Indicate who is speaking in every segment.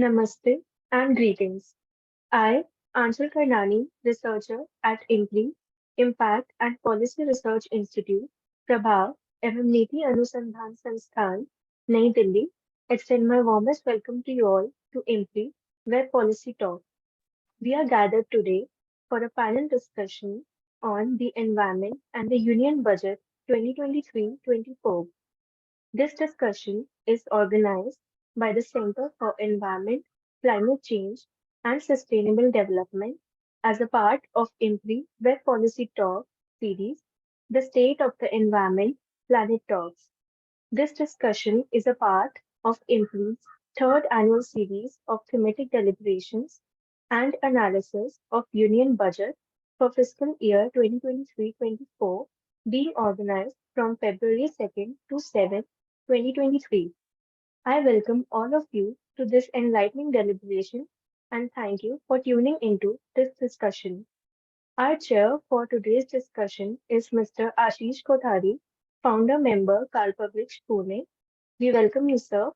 Speaker 1: Namaste and greetings. I, Anshul Karnani, researcher at IMPRI, Impact and Policy Research Institute, Prabha एवं नीति अनुसंधान संस्थान, नई Delhi, extend my warmest welcome to you all to IMPRI, Web Policy Talk. We are gathered today for a panel discussion on the environment and the Union Budget 2023-24. This discussion is organized by the Center for Environment, Climate Change and Sustainable Development as a part of IMPRI Web Policy Talk series, The State of the Environment Planet Talks. This discussion is a part of IMPRI's third annual series of thematic deliberations and analysis of Union Budget for fiscal year 2023-24 being organized from February 2nd to 7th, 2023. I welcome all of you to this enlightening deliberation and thank you for tuning into this discussion. Our chair for today's discussion is Mr. Ashish Kothari, founder member Kalpavriksh Pune. We welcome you, sir.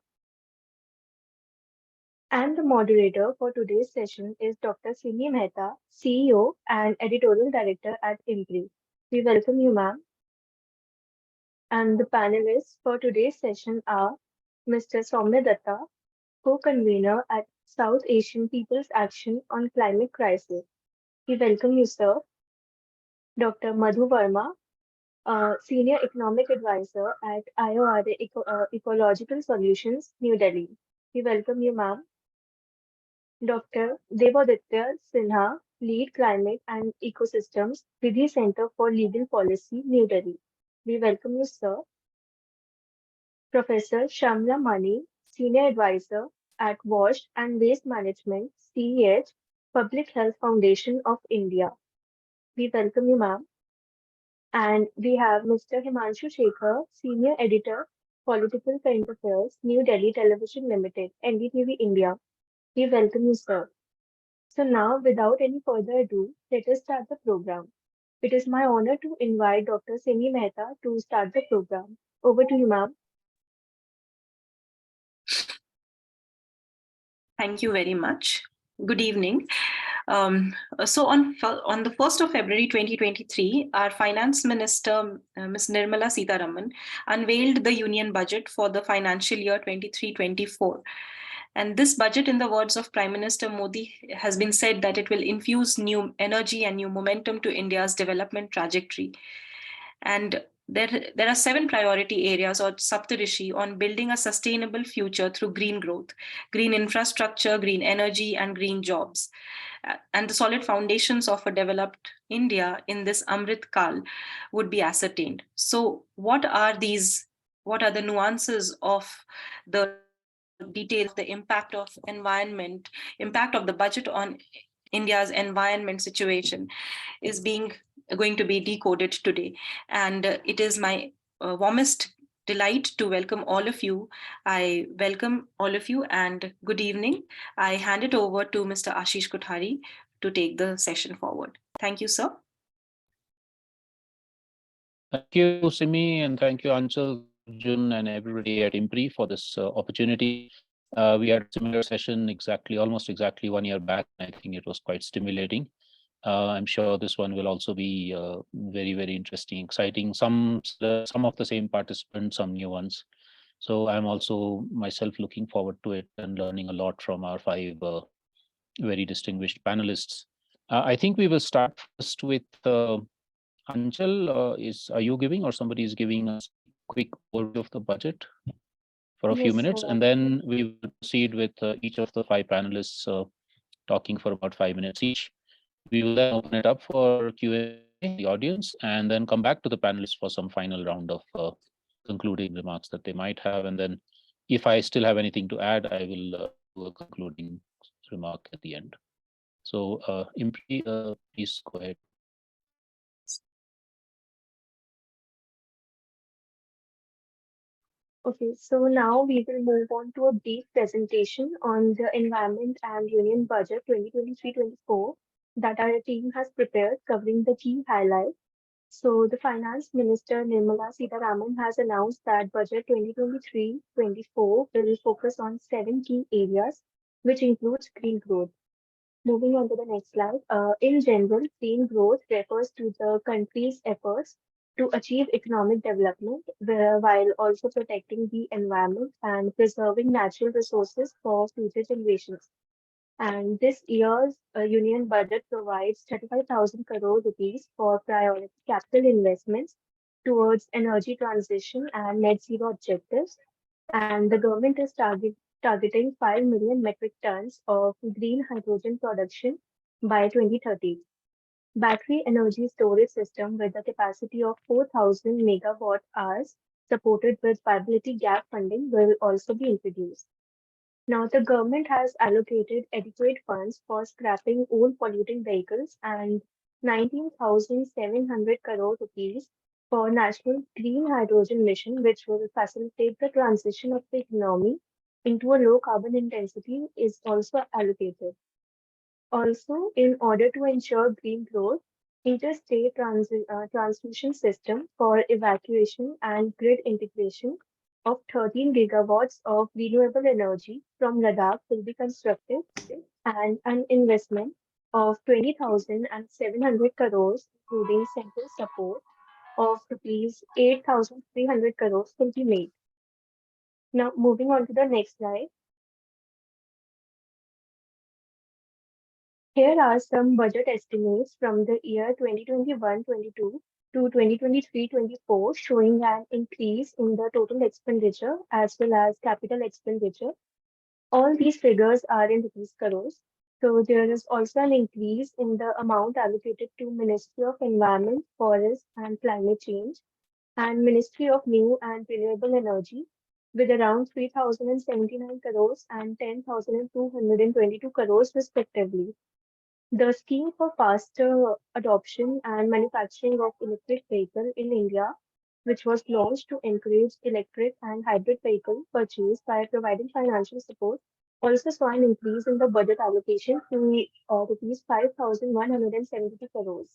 Speaker 1: And the moderator for today's session is Dr. Simi Mehta, CEO and editorial director at IMPRI. We welcome you, ma'am. And the panelists for today's session are Mr. Soumya Dutta, co-convener at South Asian People's Action on Climate Crisis. We welcome you, sir. Dr. Madhu Verma, Senior Economic Advisor at IORA Ecological Solutions, New Delhi. We welcome you, ma'am. Dr. Debadityo Sinha, Lead Climate and Ecosystems, Vidhi Center for Legal Policy, New Delhi. We welcome you, sir. Professor Shamla Mani, Senior Advisor at Waste and Waste Management, CEH, Public Health Foundation of India. We welcome you, ma'am. And we have Mr. Himanshu Shekhar, Senior Editor, Political Current Affairs, New Delhi Television Limited, NDTV India. We welcome you, sir. So now, without any further ado, let us start the program. It is my honor to invite Dr. Simi Mehta to start the program. Over to you, ma'am.
Speaker 2: Thank you very much. Good evening. So on the 1st of February 2023, our Finance Minister, Ms. Nirmala Sitharaman, unveiled the Union Budget for the financial year 23-24. And this budget, in the words of Prime Minister Modi, has been said that it will infuse new energy and new momentum to India's development trajectory. And there are 7 priority areas or Saptarishi on building a sustainable future through green growth, green infrastructure, green energy, and green jobs. And the solid foundations of a developed India in this Amrit Kal would be ascertained. So what are the nuances of the details of the impact of environment, impact of the budget on India's environment situation is going to be decoded today. And it is my warmest delight to welcome all of you. I welcome all of you and good evening. I hand it over to Mr. Ashish Kothari to take the session forward. Thank you, sir.
Speaker 3: Thank you, Simi, and thank you, Anshul, Jun, and everybody at IMPRI for this opportunity. We had a similar session almost exactly 1 year back. I think it was quite stimulating. I'm sure this one will also be very, very interesting, exciting. Some of the same participants, some new ones. So I'm also myself looking forward to it and learning a lot from our 5 very distinguished panelists. I think we will start first with Anchal. Are you giving or somebody is giving us a quick overview of the budget for a few minutes,
Speaker 1: sir.
Speaker 3: and then we will proceed with each of the 5 panelists talking for about 5 minutes each. We will then open it up for Q&A in the audience and then come back to the panelists for some final round of concluding remarks that they might have. And then if I still have anything to add, I will do a concluding remark at the end. So IMPRI, please go ahead.
Speaker 1: Okay, so now we will move on to a brief presentation on the Environment and Union Budget 2023-24 that our team has prepared, covering the key highlights. So the Finance Minister Nirmala Sitharaman has announced that Budget 2023-24 will focus on 7 key areas, which includes green growth. Moving on to the next slide. In general, green growth refers to the country's efforts to achieve economic development while also protecting the environment and preserving natural resources for future generations. And this year's union budget provides 35,000 crore rupees for priority capital investments towards energy transition and net zero objectives. And the government is targeting 5 million metric tons of green hydrogen production by 2030. Battery energy storage system with a capacity of 4,000 megawatt hours supported with viability gap funding will also be introduced. Now, the government has allocated adequate funds for scrapping old polluting vehicles and 19,700 crore rupees for National Green Hydrogen Mission, which will facilitate the transition of the economy into a low carbon intensity, is also allocated. Also, in order to ensure green growth, interstate transmission system for evacuation and grid integration of 13 gigawatts of renewable energy from Ladakh will be constructed, and an investment of 20,700 crores, including central support of rupees 8,300 crores will be made. Now, moving on to the next slide. Here are some budget estimates from the year 2021-22 to 2023-24, showing an increase in the total expenditure as well as capital expenditure. All these figures are in rupees crores. So there is also an increase in the amount allocated to Ministry of Environment, Forest and Climate Change and Ministry of New and Renewable Energy, with around 3,079 crores and 10,222 crores respectively. The scheme for faster adoption and manufacturing of electric vehicle in India, which was launched to encourage electric and hybrid vehicle purchase by providing financial support, also saw an increase in the budget allocation to rupees 5,172 crores.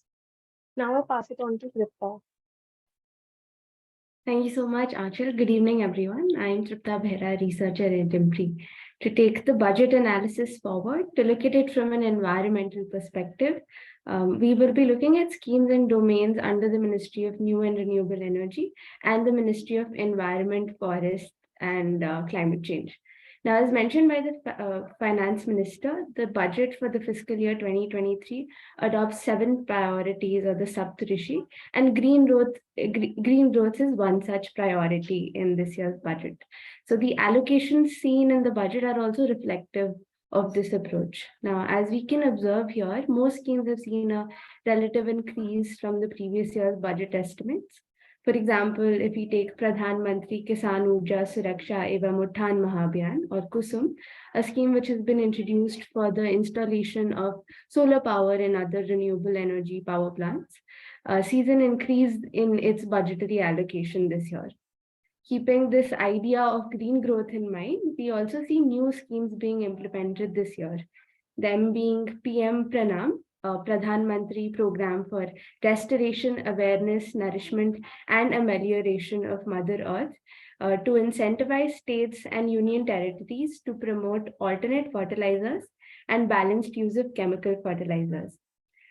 Speaker 1: Now I pass it on to Tripta.
Speaker 4: Thank you so much, Achal. Good evening, everyone. I am Tripta Behra, researcher at IMPRI. To take the budget analysis forward, to look at it from an environmental perspective, we will be looking at schemes and domains under the Ministry of New and Renewable Energy and the Ministry of Environment, Forest and Climate Change. Now, as mentioned by the Finance Minister, the budget for the fiscal year 2023 adopts 7 priorities or the Saptarishi, and green growth is one such priority in this year's budget. So the allocations seen in the budget are also reflective of this approach. Now, as we can observe here, most schemes have seen a relative increase from the previous year's budget estimates. For example, if we take Pradhan Mantri Kisan Urja Suraksha Evam Uthan Mahabhiyan or KUSUM, a scheme which has been introduced for the installation of solar power and other renewable energy power plants, sees an increase in its budgetary allocation this year. Keeping this idea of green growth in mind, we also see new schemes being implemented this year, them being PM Pranam, Pradhan Mantri Program for Restoration, Awareness, Nourishment and Amelioration of Mother Earth, to incentivize states and union territories to promote alternate fertilizers and balanced use of chemical fertilizers.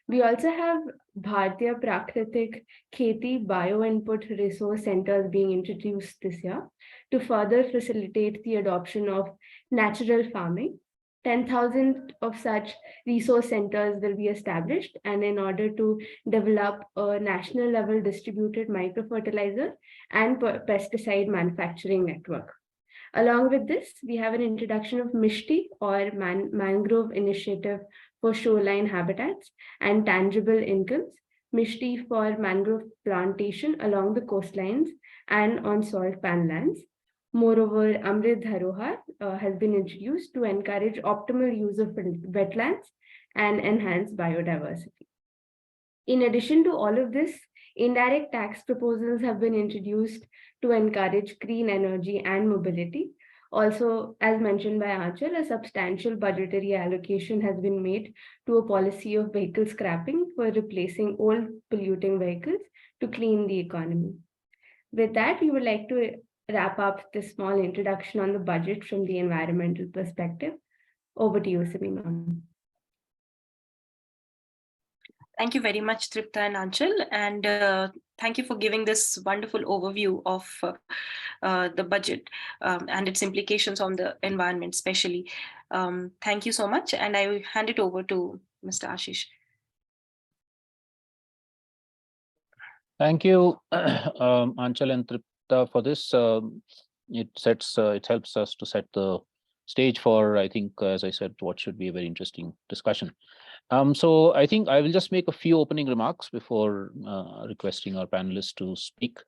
Speaker 4: We also have Bharatiya Prakritik Kheti Bio-Input Resource Centers being introduced this year to further facilitate the adoption of natural farming. 10,000 of such resource centers will be established, and in order to develop a national level distributed microfertilizer and pesticide manufacturing network. Along with this, we have an introduction of Mishti or Mangrove Initiative for shoreline habitats and tangible incomes, Mishti for mangrove plantation along the coastlines and on salt pan lands. Moreover, Amrit Dharohar has been introduced to encourage optimal use of wetlands and enhance biodiversity. In addition to all of this, indirect tax proposals have been introduced to encourage green energy and mobility. Also, as mentioned by Achal, a substantial budgetary allocation has been made to a policy of vehicle scrapping for replacing old polluting vehicles to clean the economy. With that, we would like to wrap up this small introduction on the budget from the environmental perspective. Over to you, Simi ma'am.
Speaker 2: Thank you very much, Tripta and Anchal, and thank you for giving this wonderful overview of the budget and its implications on the environment, especially. Thank you so much, and I will hand it over to Mr. Ashish.
Speaker 3: Thank you, Anchal and Tripta, for this. It helps us to set the stage for, I think, as I said, what should be a very interesting discussion. So I think I will just make a few opening remarks before requesting our panelists to speak.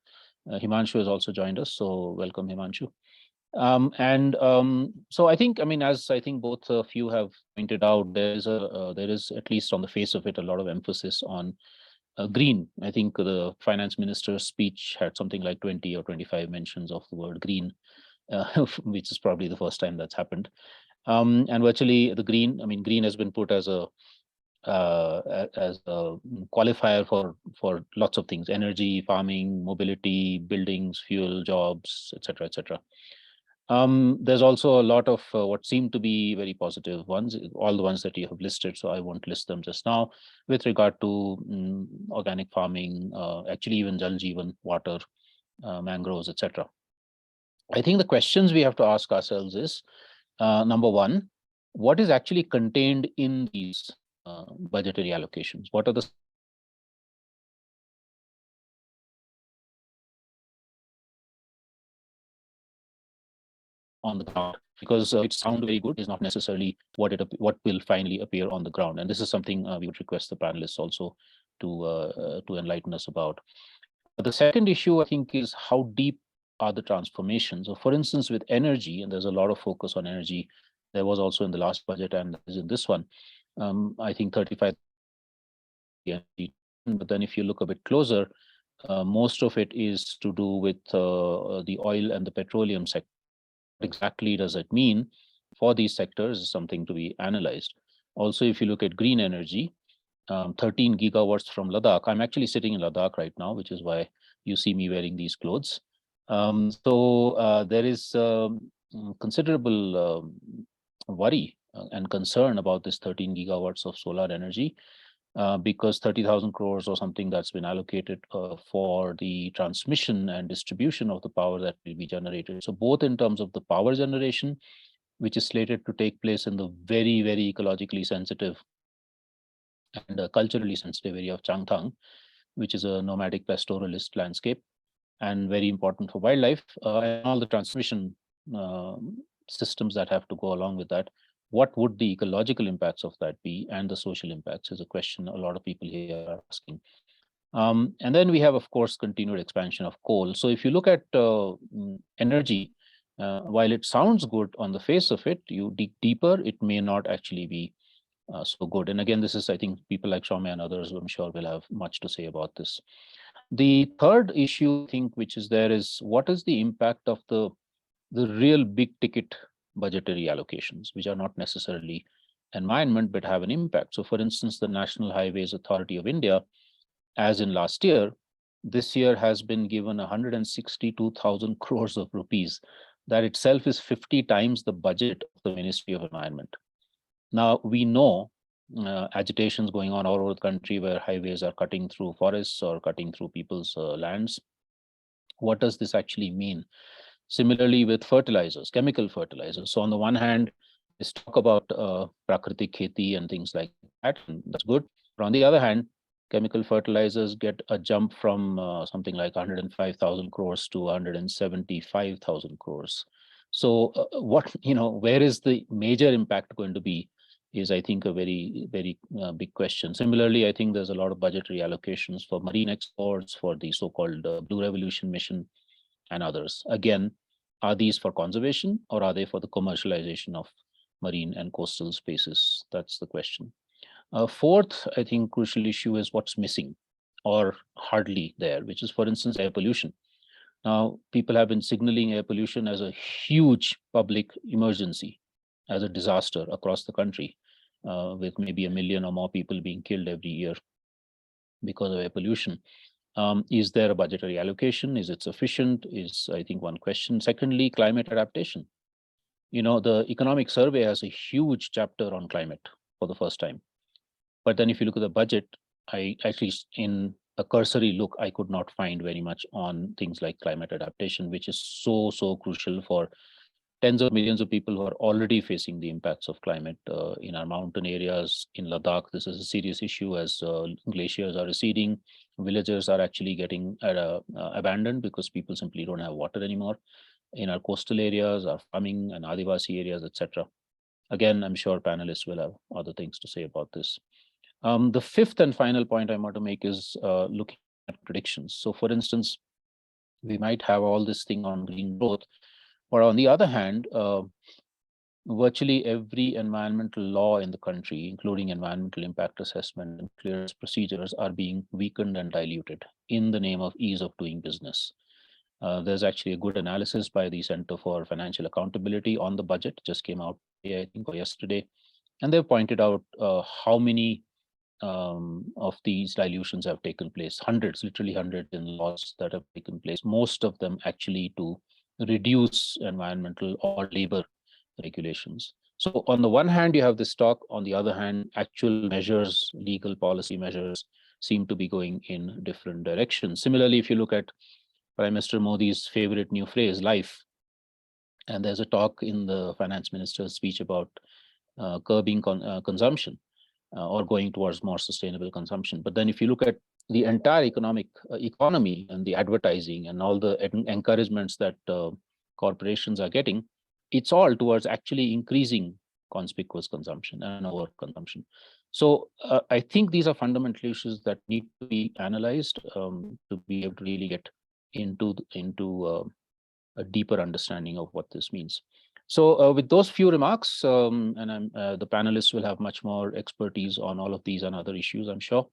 Speaker 3: Himanshu has also joined us, so welcome, Himanshu. So I think, I mean, as I think both of you have pointed out, there is at least on the face of it a lot of emphasis on green. I think the finance minister's speech had something like 20 or 25 mentions of the word green, which is probably the first time that's happened. And virtually the green, I mean, green has been put as a qualifier for lots of things: energy, farming, mobility, buildings, fuel, jobs, etc., etc. There's also a lot of what seem to be very positive ones, all the ones that you have listed, so I won't list them just now, with regard to organic farming, actually even Jal Jeevan, water, mangroves, etc. I think the questions we have to ask ourselves is, number one, what is actually contained in these budgetary allocations? What are the on the ground? Because it sounds very good is not necessarily what will finally appear on the ground, and this is something we would request the panelists also to enlighten us about. The second issue, I think, is how deep are the transformations. So, for instance, with energy, and there's a lot of focus on energy. There was also in the last budget, and is in this one. I think 35. But then, if you look a bit closer, most of it is to do with the oil and the petroleum sector. What exactly does it mean for these sectors is something to be analyzed. Also, if you look at green energy, 13 gigawatts from Ladakh. I'm actually sitting in Ladakh right now, which is why you see me wearing these clothes. So there is considerable worry and concern about this 13 gigawatts of solar energy, because 30,000 crores or something that's been allocated for the transmission and distribution of the power that will be generated. So both in terms of the power generation, which is slated to take place in the very, very ecologically sensitive and culturally sensitive area of Changthang, which is a nomadic pastoralist landscape and very important for wildlife, and all the transmission systems that have to go along with that. What would the ecological impacts of that be, and the social impacts is a question a lot of people here are asking. And then we have, of course, continued expansion of coal. So if you look at energy, while it sounds good on the face of it, you dig deeper, it may not actually be so good. And again, this is, I think, people like Soumya and others, I'm sure, will have much to say about this. The third issue, I think, which is there is, what is the impact of the real big ticket budgetary allocations, which are not necessarily environment, but have an impact. So for instance, the National Highways Authority of India, as in last year, this year has been given 162,000 crores of rupees. That itself is 50 times the budget of the Ministry of Environment. Now, we know agitations going on all over the country where highways are cutting through forests or cutting through people's lands. What does this actually mean? Similarly, with fertilizers, chemical fertilizers. So on the one hand, let's talk about prakritik kheti and things like that, and that's good. But on the other hand, chemical fertilizers get a jump from something like 105,000 crores to 175,000 crores. So where is the major impact going to be is, I think, a very, very big question. Similarly, I think there's a lot of budgetary allocations for marine exports, for the so-called Blue Revolution mission and others. Again, are these for conservation or are they for the commercialization of marine and coastal spaces? That's the question. Fourth, I think, crucial issue is what's missing or hardly there, which is, for instance, air pollution. Now, people have been signaling air pollution as a huge public emergency, as a disaster across the country, with maybe 1 million or more people being killed every year because of air pollution. Is there a budgetary allocation? Is it sufficient? Is, I think, one question. Secondly, climate adaptation. The economic survey has a huge chapter on climate for the first time. But then if you look at the budget, I actually, in a cursory look, I could not find very much on things like climate adaptation, which is so crucial for tens of millions of people who are already facing the impacts of climate in our mountain areas. In Ladakh, this is a serious issue as glaciers are receding. Villagers are actually getting abandoned because people simply don't have water anymore. In our coastal areas, our farming and Adivasi areas, etc. Again, I'm sure panelists will have other things to say about this. The fifth and final point I want to make is looking at predictions. So for instance, we might have all this thing on green growth, but on the other hand, virtually every environmental law in the country, including environmental impact assessment and clearance procedures, are being weakened and diluted in the name of ease of doing business. There's actually a good analysis by the Center for Financial Accountability on the budget, just came out, I think, or yesterday. And they've pointed out how many of these dilutions have taken place, hundreds, literally hundreds in laws that have taken place, most of them actually to reduce environmental or labor regulations. So on the one hand, you have this talk, on the other hand, actual measures, legal policy measures seem to be going in different directions. Similarly, if you look at Prime Minister Modi's favorite new phrase, life, and there's a talk in the finance minister's speech about curbing consumption or going towards more sustainable consumption. But then if you look at the entire economy and the advertising and all the encouragements that corporations are getting, it's all towards actually increasing conspicuous consumption and overconsumption. So I think these are fundamental issues that need to be analyzed to be able to really get into a deeper understanding of what this means. So with those few remarks, and the panelists will have much more expertise on all of these and other issues, I'm sure.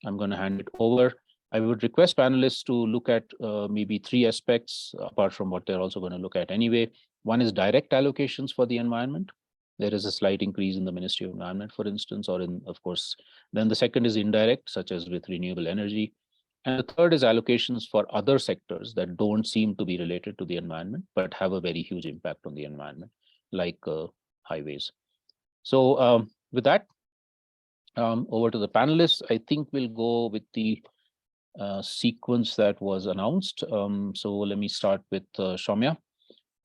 Speaker 3: I'm going to hand it over. I would request panelists to look at maybe three aspects, apart from what they're also going to look at anyway. One is direct allocations for the environment. There is a slight increase in the Ministry of Environment, for instance, or in, of course, then the second is indirect, such as with renewable energy. And the third is allocations for other sectors that don't seem to be related to the environment, but have a very huge impact on the environment, like highways. So with that, over to the panelists. I think we'll go with the sequence that was announced. So let me start with Soumya.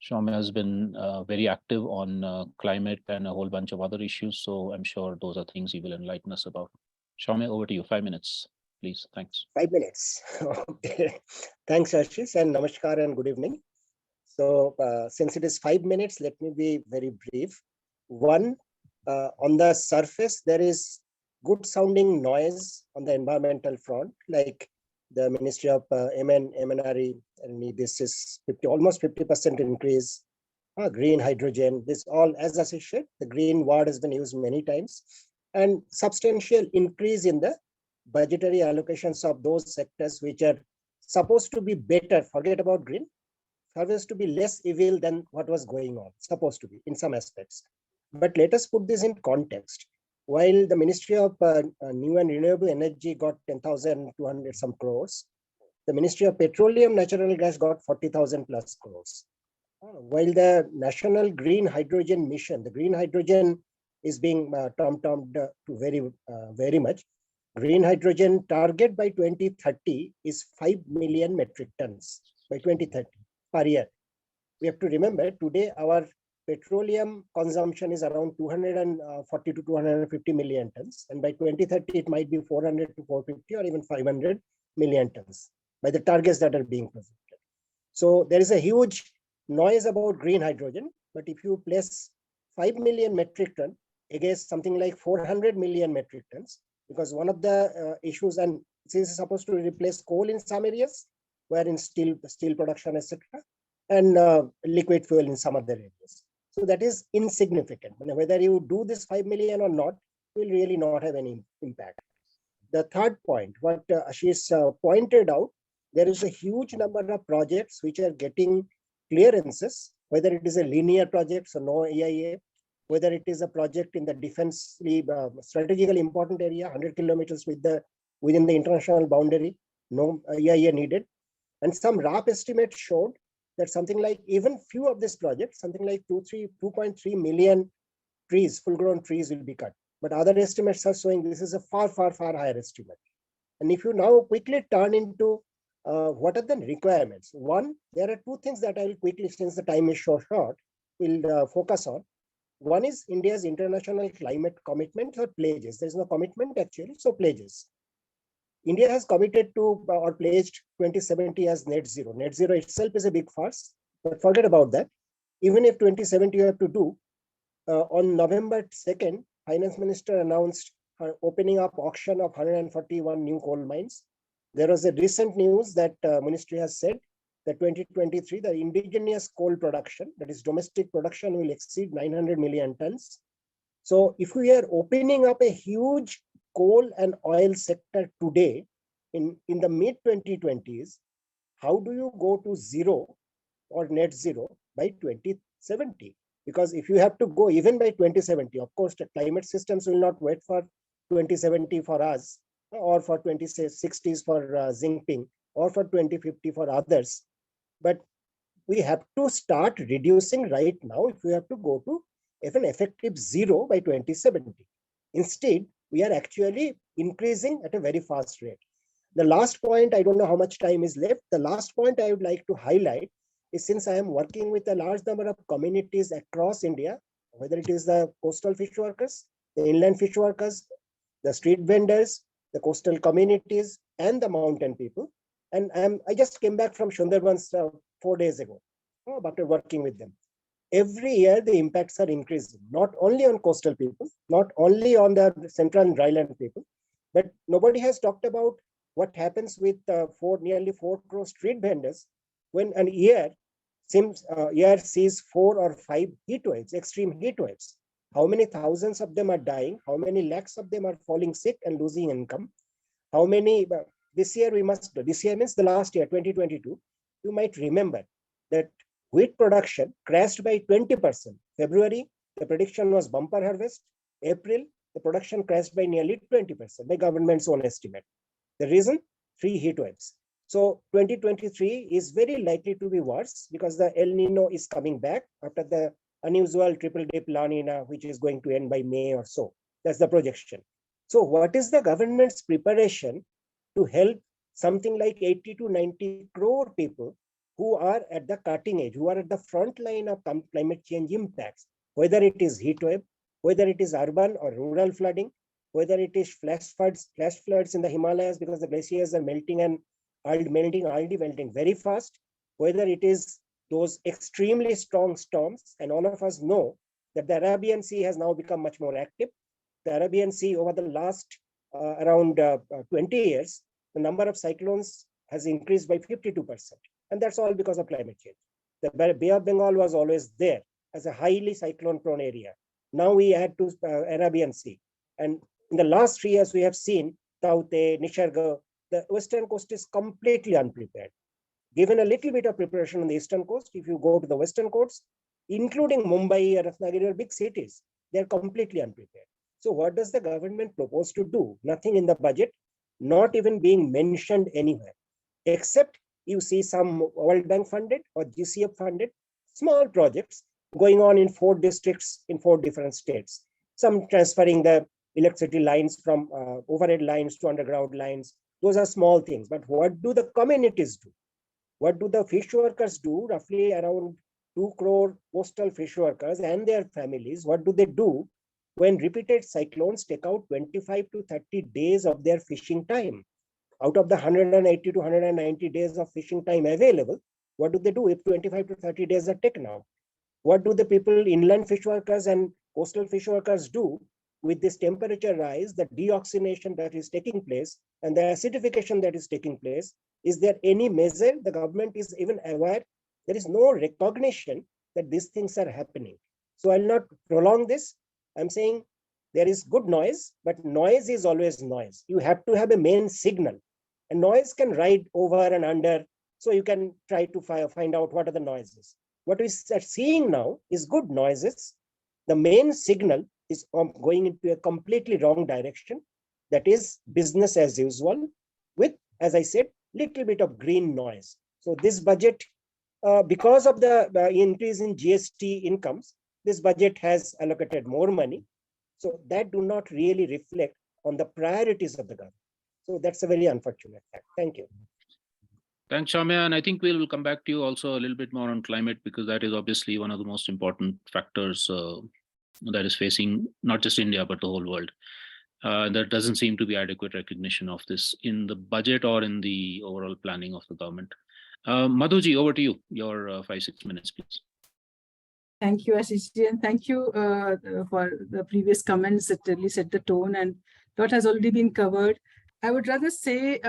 Speaker 3: Soumya has been very active on climate and a whole bunch of other issues. So I'm sure those are things he will enlighten us about. Soumya, over to you. 5 minutes. Please, thanks.
Speaker 5: 5 minutes. Okay. Thanks, Ashish, and namaskar and good evening. So since it is 5 minutes, let me be very brief. One, on the surface, there is good sounding noise on the environmental front, like the Ministry of MNRE, and this is almost 50% increase, green hydrogen, this all, as Ashish said, the green word has been used many times, and substantial increase in the budgetary allocations of those sectors which are supposed to be better, forget about green, supposed to be less evil than what was going on, supposed to be in some aspects. But let us put this in context. While the Ministry of New and Renewable Energy got 10,200 some crores, the Ministry of Petroleum Natural Gas got 40,000 plus crores. While the National Green Hydrogen Mission, the green hydrogen is being tom-tommed to very much. Green hydrogen target by 2030 is 5 million metric tons by 2030 per year. We have to remember today our petroleum consumption is around 240 to 250 million tons, and by 2030 it might be 400 to 450 or even 500 million tons by the targets that are being presented. So there is a huge noise about green hydrogen, but if you place 5 million metric ton against something like 400 million metric tons, because one of the issues, and this is supposed to replace coal in some areas, where in steel production, etc., and liquid fuel in some other areas. So that is insignificant. Whether you do this 5 million or not, will really not have any impact. The third point, what Ashish pointed out, there is a huge number of projects which are getting clearances, whether it is a linear project, so no EIA, whether it is a project in the defense strategically important area, 100 kilometers within the international boundary, no EIA needed. And some rough estimates showed that something like even few of these projects, something like 2.3 million trees, full-grown trees will be cut. But other estimates are showing this is a far higher estimate. And if you now quickly turn into what are the requirements? One, there are two things that I will quickly, since the time is so short, will focus on. One is India's international climate commitment or pledges. There is no commitment actually, so pledges. India has committed to or pledged 2070 as net zero. Net zero itself is a big farce, but forget about that. Even if 2070 you have to do, on November 2nd, Finance Minister announced her opening up auction of 141 new coal mines. There was a recent news that Ministry has said that 2023, the indigenous coal production, that is domestic production, will exceed 900 million tons. So if we are opening up a huge coal and oil sector today in the mid 2020s, how do you go to zero or net zero by 2070? Because if you have to go even by 2070, of course, the climate systems will not wait for 2070 for us, or for 2060s for Jinping, or for 2050 for others. But we have to start reducing right now if we have to go to even effective zero by 2070. Instead, we are actually increasing at a very fast rate. The last point, I don't know how much time is left. The last point I would like to highlight is, since I am working with a large number of communities across India, whether it is the coastal fish workers, the inland fish workers, the street vendors, the coastal communities, and the mountain people. And I just came back from Sundarbans 4 days ago after working with them. Every year, the impacts are increasing, not only on coastal people, not only on the central and dryland people, but nobody has talked about what happens with nearly 4 crore street vendors when an year sees 4 or 5 heat waves, extreme heat waves. How many thousands of them are dying? How many lakhs of them are falling sick and losing income? How many, this year means the last year, 2022, you might remember that wheat production crashed by 20%. February, the prediction was bumper harvest. April, the production crashed by nearly 20% by government's own estimate. The reason? 3 heat waves. So 2023 is very likely to be worse because the El Nino is coming back after the unusual triple dip La Nina, which is going to end by May or so. That's the projection. So what is the government's preparation to help something like 80 to 90 crore people who are at the cutting edge, who are at the front line of climate change impacts, whether it is heat wave, whether it is urban or rural flooding, whether it is flash floods in the Himalayas because the glaciers are melting and already melting very fast, whether it is those extremely strong storms. And all of us know that the Arabian Sea has now become much more active. The Arabian Sea over the last around 20 years, the number of cyclones has increased by 52%. And that's all because of climate change. The Bay of Bengal was always there as a highly cyclone prone area. Now we add to Arabian Sea. And in the last 3 years, we have seen Taute, Nisarga, the western coast is completely unprepared. Given a little bit of preparation on the eastern coast, if you go to the western coast, including Mumbai or Ratnagiri or big cities, they're completely unprepared. So what does the government propose to do? Nothing in the budget, not even being mentioned anywhere, except you see some World Bank funded or GCF funded small projects going on in 4 districts in 4 different states. Some transferring the electricity lines from overhead lines to underground lines. Those are small things. But what do the communities do? What do the fish workers do? Roughly around 2 crore coastal fish workers and their families. What do they do when repeated cyclones take out 25 to 30 days of their fishing time? Out of the 180 to 190 days of fishing time available, what do they do if 25 to 30 days are taken out? What do the people, inland fish workers and coastal fish workers do with this temperature rise, the deoxygenation that is taking place and the acidification that is taking place? Is there any measure the government is even aware? There is no recognition that these things are happening. So I'll not prolong this. I'm saying there is good noise, but noise is always noise. You have to have a main signal. And noise can ride over and under, so you can try to find out what are the noises. What we are seeing now is good noises. The main signal is going into a completely wrong direction. That is business as usual with, as I said, little bit of green noise. So this budget because of the increase in GST incomes, this budget has allocated more money. So that do not really reflect on the priorities of the government. So that's a very unfortunate fact. Thank you.
Speaker 3: Thanks, Soumya. And I think we'll come back to you also a little bit more on climate, because that is obviously one of the most important factors that is facing not just India, but the whole world. There doesn't seem to be adequate recognition of this in the budget or in the overall planning of the government. Madhuji, over to you. Your 5-6 minutes, please.
Speaker 6: Thank you, Ashish, and thank you for the previous comments that really set the tone, and that has already been covered. I would rather say,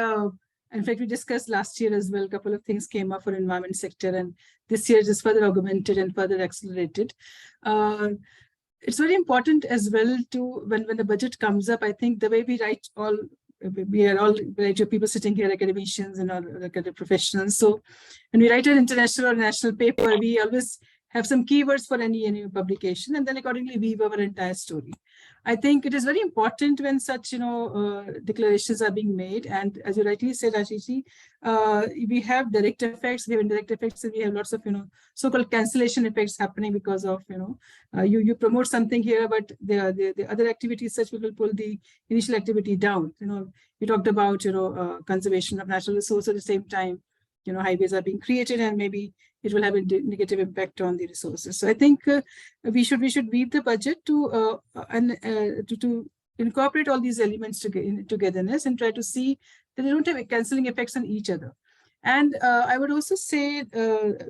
Speaker 6: in fact, we discussed last year as well, a couple of things came up for environment sector, and this year just further augmented and further accelerated. It's very important as well to, when the budget comes up, I think the way we write we are all variety of people sitting here, academicians and all academic professionals. So when we write an international or national paper, we always have some keywords for any publication, and then accordingly weave our entire story. I think it is very important when such declarations are being made, and as you rightly said, Ashish, we have direct effects, we have indirect effects, and we have lots of so-called cancellation effects happening because of you promote something here, but the other activities such will pull the initial activity down. We talked about conservation of natural resources at the same time. Highways are being created, and maybe it will have a negative impact on the resources. So I think we should weave the budget to incorporate all these elements togetherness and try to see that they don't have cancelling effects on each other. And I would also say,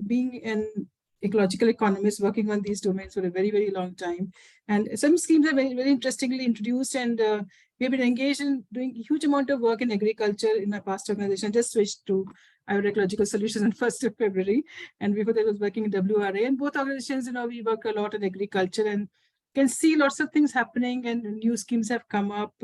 Speaker 6: being an ecological economist working on these domains for a very, very long time, and some schemes are very, very interestingly introduced, and we have been engaged in doing a huge amount of work in agriculture in my past organization. I just switched to IORA Ecological Solutions on 1st of February, and before that I was working in WRA, and both organizations, we work a lot in agriculture and can see lots of things happening, and new schemes have come up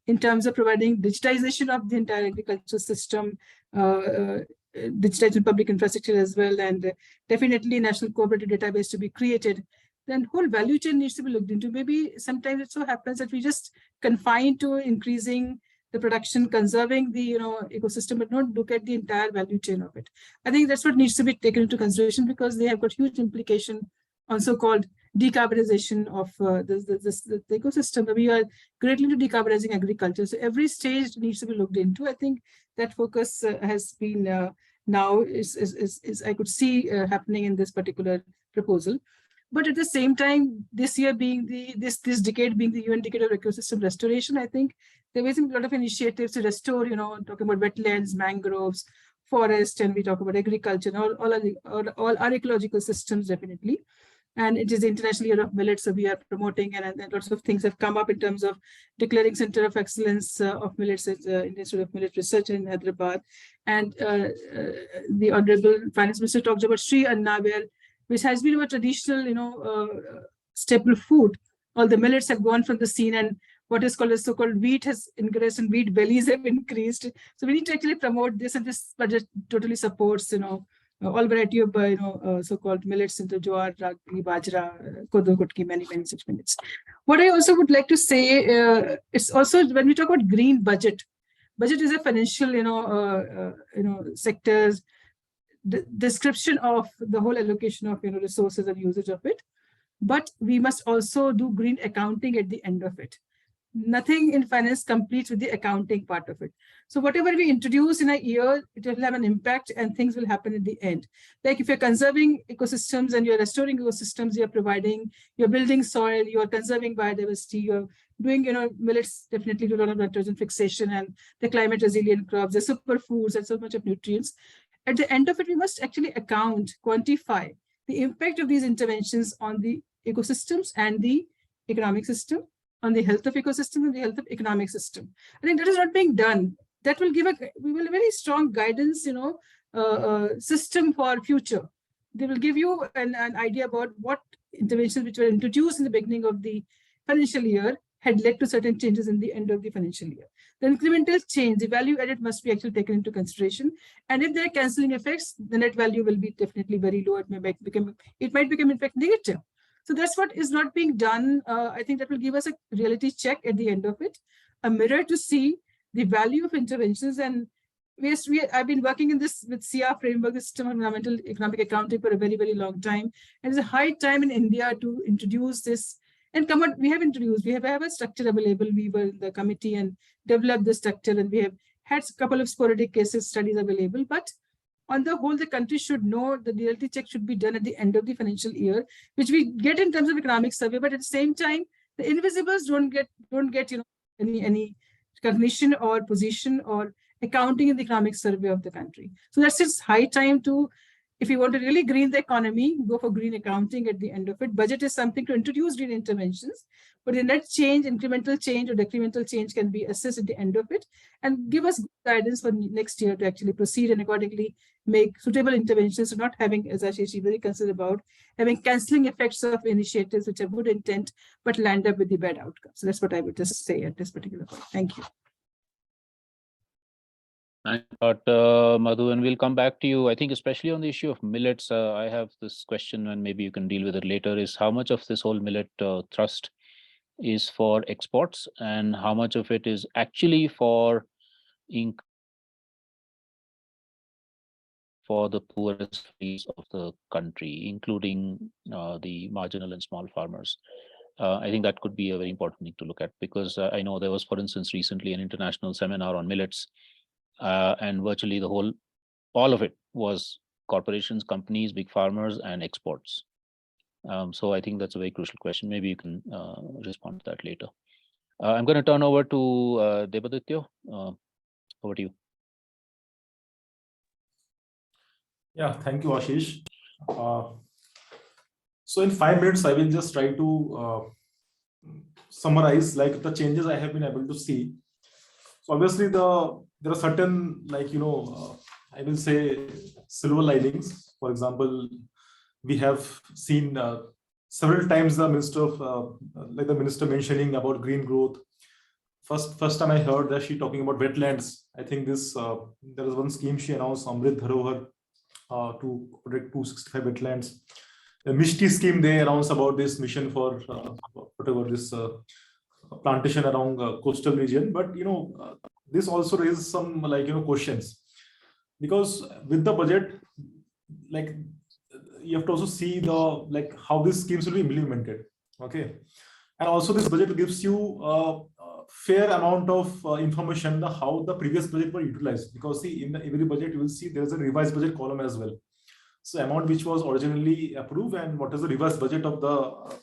Speaker 6: in terms of providing digitization of the entire agricultural system, digitizing public infrastructure as well, and definitely national cooperative database to be created. Then whole value chain needs to be looked into. Maybe sometimes it so happens that we just confine to increasing the production, conserving the ecosystem, but not look at the entire value chain of it. I think that's what needs to be taken into consideration, because they have got huge implication on so-called decarbonization of the ecosystem. We are greatly into decarbonizing agriculture. So every stage needs to be looked into. I think that focus has been now is I could see happening in this particular proposal. But at the same time, this year being this decade being the UN Decade of Ecosystem Restoration, I think there is a lot of initiatives to restore, talking about wetlands, mangroves, forest, and we talk about agriculture, and all our ecological systems, definitely. And it is the International Year of Millet, so we are promoting, and lots of things have come up in terms of declaring Center of Excellence of Millets at Institute of Millet Research in Hyderabad. And the Honorable Finance Minister talked about Sri Anna, which has been a traditional, staple food. All the millets have gone from the scene, and what is called as so-called wheat has increased, and wheat bellies have increased. So we need to actually promote this, and this budget totally supports, all variety of, so-called millets into jowar, ragi, bajra, kodo, kutki, many such millets. What I also would like to say, it's also when we talk about green budget is a financial, sectors, the description of the whole allocation of resources and usage of it, but we must also do green accounting at the end of it. Nothing in finance completes with the accounting part of it. So whatever we introduce in a year, it will have an impact, and things will happen at the end. Like if you're conserving ecosystems and you're restoring ecosystems, you're building soil, you're conserving biodiversity, you're doing, millets definitely do a lot of nitrogen fixation and the climate resilient crops, the superfoods, and so much of nutrients. At the end of it, we must actually quantify the impact of these interventions on the ecosystems and the economic system, on the health of ecosystem and the health of economic system. I think that is not being done. That will give a very strong guidance, system for future. They will give you an idea about what interventions which were introduced in the beginning of the financial year had led to certain changes in the end of the financial year. The incremental change, the value added must be actually taken into consideration. And if there are cancelling effects, the net value will be definitely very low. It might become in fact negative. So that's what is not being done. I think that will give us a reality check at the end of it, a mirror to see the value of interventions and I've been working in this with CR framework, the system of environmental economic accounting, for a very, very long time. And it's a high time in India to introduce this. And come on, we have a structure available. We were in the committee and developed the structure, and we have had a couple of sporadic cases studies available. But on the whole, the country should know the reality check should be done at the end of the financial year, which we get in terms of economic survey. But at the same time, the invisibles don't get any recognition or position or accounting in the economic survey of the country. So that's it's high time to, if you want to really green the economy, go for green accounting at the end of it. Budget is something to introduce green interventions, but the net change, incremental change or decremental change can be assessed at the end of it and give us guidance for next year to actually proceed and accordingly make suitable interventions, so not having, as Ashish very concerned about, having cancelling effects of initiatives which have good intent but land up with the bad outcomes. So that's what I would just say at this particular point. Thank you.
Speaker 3: But Madhu, and we'll come back to you. I think especially on the issue of millets, I have this question, and maybe you can deal with it later, is how much of this whole millet thrust is for exports and how much of it is actually for the poorest families of the country, including the marginal and small farmers. I think that could be a very important thing to look at, because I know there was, for instance, recently an international seminar on millets, and virtually all of it was corporations, companies, big farmers, and exports. So I think that's a very crucial question. Maybe you can respond to that later. I'm going to turn over to Debadityo. Over to you.
Speaker 7: Yeah, thank you, Ashish. So in 5 minutes, I will just try to summarize like the changes I have been able to see. So obviously there are certain, I will say silver linings. For example, we have seen several times the minister mentioning about green growth. First time I heard that she talking about wetlands. I think this there was one scheme she announced, Amrit Dharohar, to protect 265 wetlands. The Mishti scheme, they announced about this mission for this plantation along coastal region. But this also raises some questions, because with the budget, you have to also see the how these schemes will be implemented. Okay, and also this budget gives you a fair amount of information how the previous budget were utilized, because see, in every budget you will see there is a revised budget column as well. So amount which was originally approved and what is the revised budget of the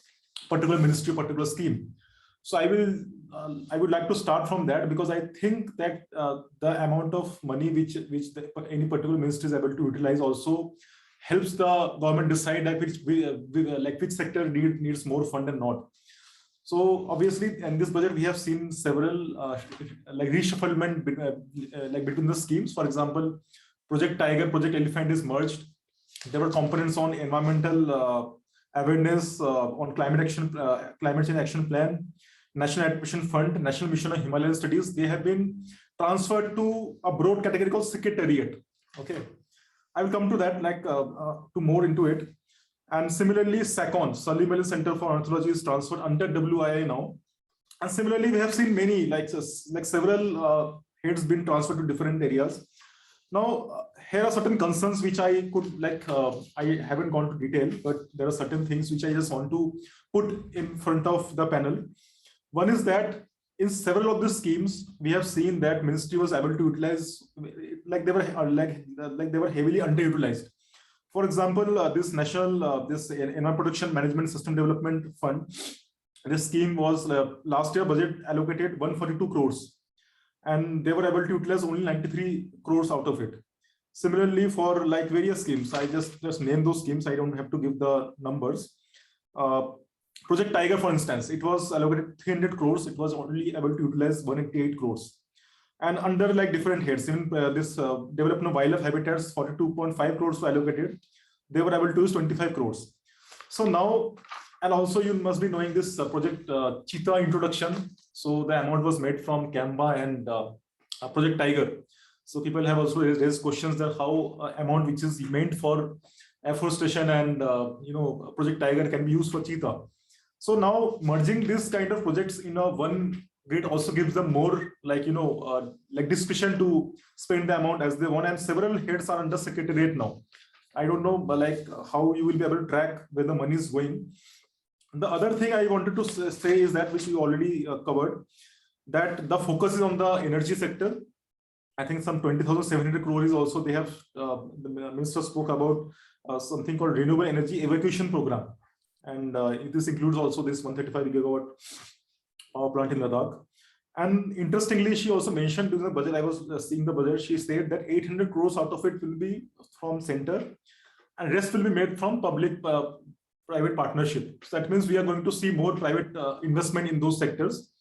Speaker 7: particular ministry, particular scheme. So I would like to start from that, because I think that the amount of money which any particular ministry is able to utilize also helps the government decide which sector needs more fund and not. So obviously in this budget we have seen several reshufflement between the schemes. For example, Project Tiger, Project Elephant is merged. There were components on environmental awareness, on climate change action plan, National Adaptation Fund, National Mission on Himalayan Studies. They have been transferred to a broad category called Secretariat. Okay, I will come to that to more into it. And similarly, SACON, Sully Mellon Center for Ornithology, is transferred under WIA now. And similarly, we have seen many several heads been transferred to different areas. Now, here are certain concerns which I could I haven't gone to detail, but there are certain things which I just want to put in front of the panel. One is that in several of the schemes, we have seen that ministry was able to utilize, they were heavily underutilized. For example, this national Environment Protection Management System Development Fund, this scheme was last year budget allocated 142 crores, and they were able to utilize only 93 crores out of it. Similarly, for various schemes, I just name those schemes. I don't have to give the numbers. Project Tiger, for instance, it was allocated 300 crores. It was only able to utilize 188 crores. And under different heads, even this development of wildlife habitats, 42.5 crores were allocated. They were able to use 25 crores. So now, and also you must be knowing this project Cheetah introduction. So the amount was made from Kamba and Project Tiger. So people have also raised questions that how amount which is meant for afforestation and Project Tiger can be used for Cheetah. So now merging this kind of projects in one grid also gives them more like discretion to spend the amount as they want, and several heads are under secretariat now. I don't know, but like how you will be able to track where the money is going. The other thing I wanted to say is that, which we already covered, that the focus is on the energy sector. I think some 20,700 crore is also, they have, the minister spoke about something called renewable energy evacuation program. And this includes also this 135 gigawatt power plant in Ladakh. And interestingly, she also mentioned during the budget, I was seeing the budget, she said that 800 crores out of it will be from center and rest will be made from public private partnership. So that means we are going to see more private investment in those sectors.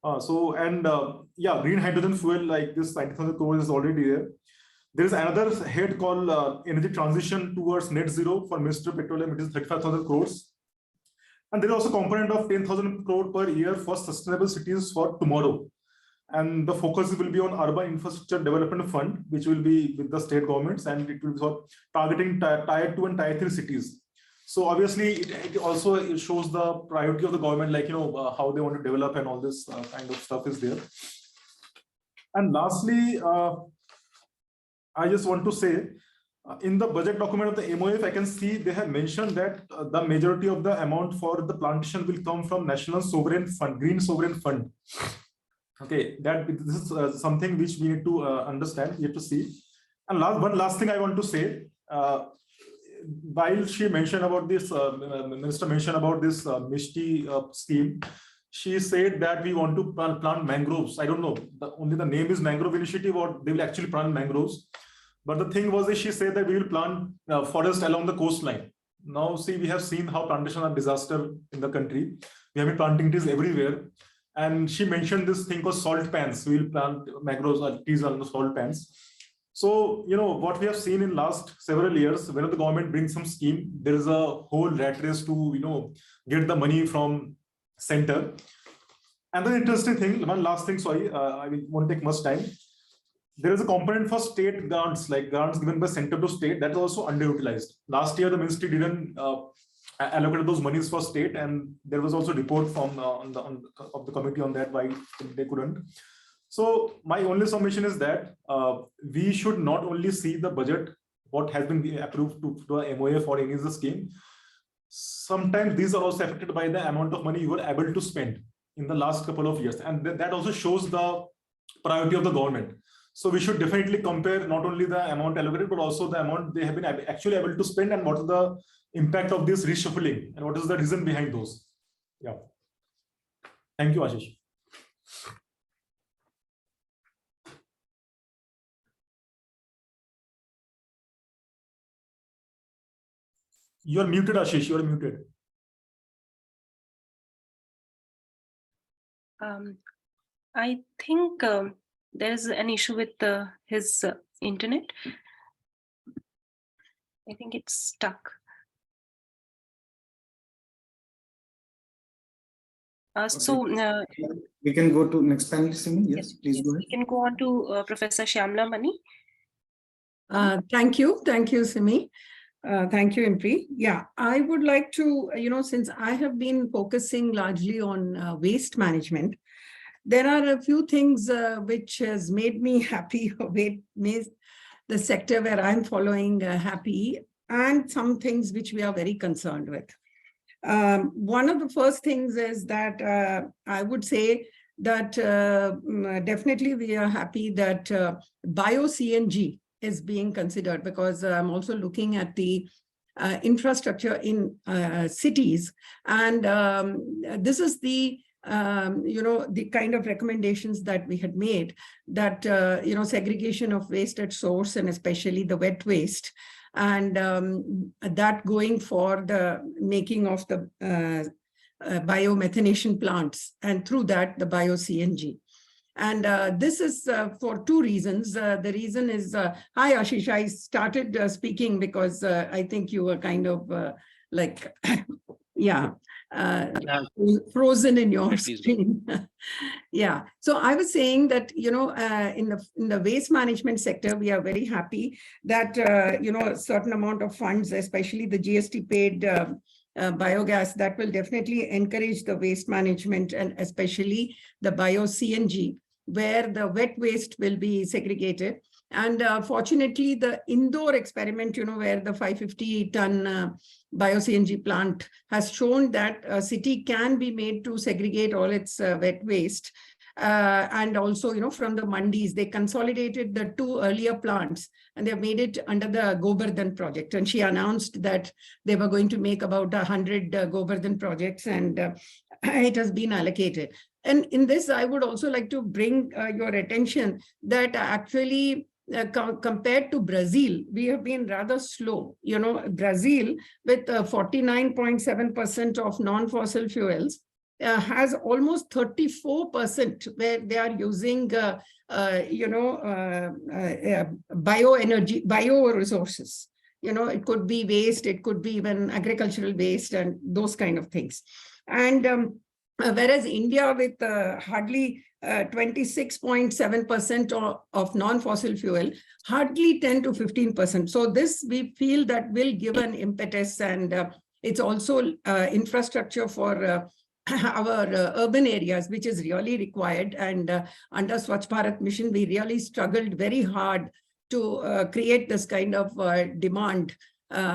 Speaker 7: Yeah, green hydrogen fuel like this 90,000 crores is already there. There is another head called energy transition towards net zero for Ministry of Petroleum. It is 35,000 crores. And there is also a component of 10,000 crore per year for sustainable cities for tomorrow. And the focus will be on urban infrastructure development fund, which will be with the state governments, and it will be for targeting tier 2 and tier 3 cities. So obviously it also shows the priority of the government, like, how they want to develop, and all this kind of stuff is there. And lastly, I just want to say, in the budget document of the MOF, I can see they have mentioned that the majority of the amount for the plantation will come from National Sovereign Fund, Green Sovereign Fund. Okay, this is something which we need to understand, we have to see. And one last thing I want to say, while she mentioned about this, Minister mentioned about this Mishti scheme, she said that we want to plant mangroves. I don't know, only the name is Mangrove Initiative, or they will actually plant mangroves. But the thing was that she said that we will plant forest along the coastline. Now, see, we have seen how plantations are a disaster in the country. We have been planting trees everywhere. And she mentioned this thing called salt pans. We will plant mangroves or trees along the salt pans. So, what we have seen in last several years, whenever the government brings some scheme, there is a whole rat race to, get the money from center. Another interesting thing, one last thing, sorry, I won't take much time. There is a component for state grants, like grants given by center to state, that is also underutilized. Last year, the ministry didn't allocate those monies for state, and there was also a report from of the committee on that, why they couldn't. So my only submission is that we should not only see the budget, what has been approved to the MOF or any of the scheme. Sometimes these are also affected by the amount of money you were able to spend in the last couple of years, and that also shows the priority of the government. So we should definitely compare not only the amount allocated, but also the amount they have been actually able to spend, and what is the impact of this reshuffling, and what is the reason behind those. Yeah. Thank you, Ashish. You are muted, Ashish. You are muted.
Speaker 2: I think there's an issue with his internet. I think it's stuck. So
Speaker 8: we can go to next panelist, Simi. Yes, please go ahead.
Speaker 2: We can go on to Professor Shyamla Mani.
Speaker 9: Thank you, Simi. Thank you, IMPRI. Yeah, I would like to, since I have been focusing largely on waste management, there are a few things which has made me happy, or made the sector where I'm following happy, and some things which we are very concerned with. One of the first things is that I would say that definitely we are happy that bio-CNG is being considered, because I'm also looking at the infrastructure in cities, and this is the the kind of recommendations that we had made, that segregation of waste at source, and especially the wet waste, and that going for the making of the biomethanation plants, and through that the bio-CNG. And this is for two reasons. The reason is, hi Ashish, I started speaking because I think you were kind of like, yeah, frozen in your screen. Yeah, so I was saying that, in the waste management sector, we are very happy that, a certain amount of funds, especially the GST paid biogas, that will definitely encourage the waste management and especially the bio-CNG, where the wet waste will be segregated. And fortunately, the Indore experiment, where the 550-ton bio-CNG plant has shown that a city can be made to segregate all its wet waste. And also, from the mandis, they consolidated the 2 earlier plants and they have made it under the Govardhan project. And she announced that they were going to make about 100 Govardhan projects, and it has been allocated. And in this, I would also like to bring your attention that actually, compared to Brazil, we have been rather slow. Brazil, with 49.7% of non-fossil fuels, has almost 34% where they are using, bioenergy, bioresources. It could be waste, it could be even agricultural waste and those kind of things. And whereas India, with hardly 26.7% of non-fossil fuel, hardly 10 to 15%. So this, we feel that will give an impetus, and it's also infrastructure for our urban areas, which is really required. And under Swachh Bharat mission, we really struggled very hard to create this kind of demand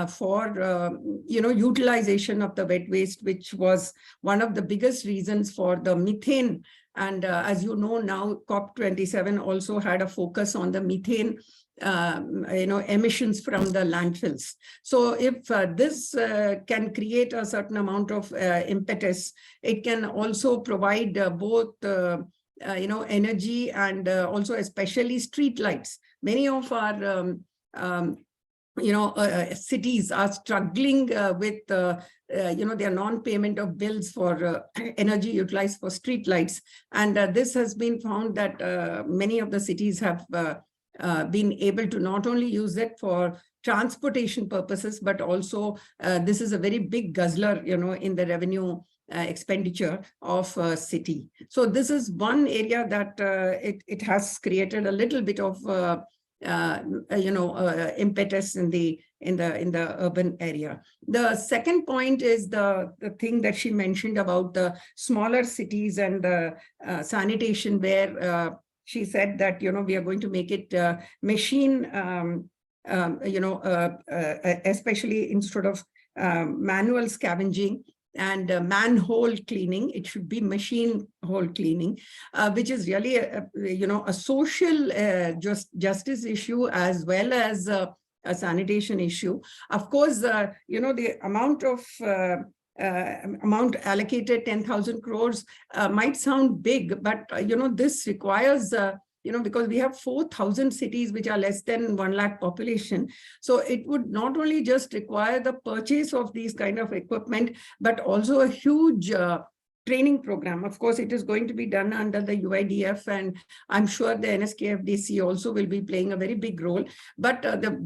Speaker 9: for utilization of the wet waste, which was one of the biggest reasons for the methane. And as you know, now COP27 also had a focus on the methane emissions from the landfills. So if this can create a certain amount of impetus, it can also provide both energy and also especially street lights. Many of our cities are struggling with their non-payment of bills for energy utilized for street lights. And this has been found that many of the cities have been able to not only use it for transportation purposes, but also this is a very big guzzler, in the revenue expenditure of a city. So this is one area that it has created a little bit of impetus in the urban area. The second point is the thing that she mentioned about the smaller cities and the sanitation, where she said that, we are going to make it machine, especially instead of manual scavenging and manhole cleaning, it should be machine hole cleaning, which is really a social justice issue as well as a sanitation issue. Of course, the amount allocated, 10,000 crores, might sound big, but this requires because we have 4,000 cities which are less than 1 lakh population. So it would not only just require the purchase of these kind of equipment, but also a huge training program. Of course, it is going to be done under the UIDF, and I'm sure the NSKFDC also will be playing a very big role. But the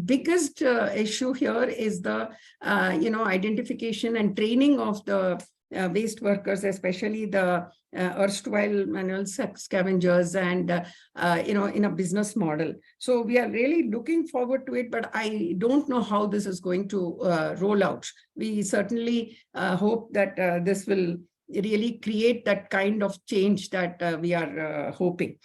Speaker 9: biggest issue here is the identification and training of the waste workers, especially the erstwhile manual scavengers, and in a business model. So we are really looking forward to it, but I don't know how this is going to roll out. We certainly hope that this will really create that kind of change that we are hoping.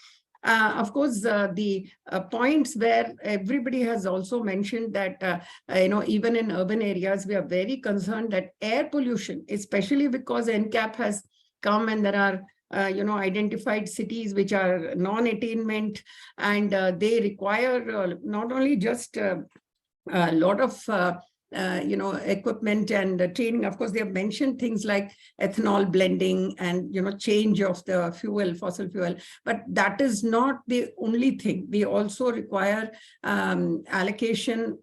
Speaker 9: Of course, the points where everybody has also mentioned that, even in urban areas, we are very concerned that air pollution, especially because NCAP has come and there are, identified cities which are non-attainment, and they require not only just a lot of equipment and training. Of course, they have mentioned things like ethanol blending and, change of the fuel, fossil fuel, but that is not the only thing. We also require allocation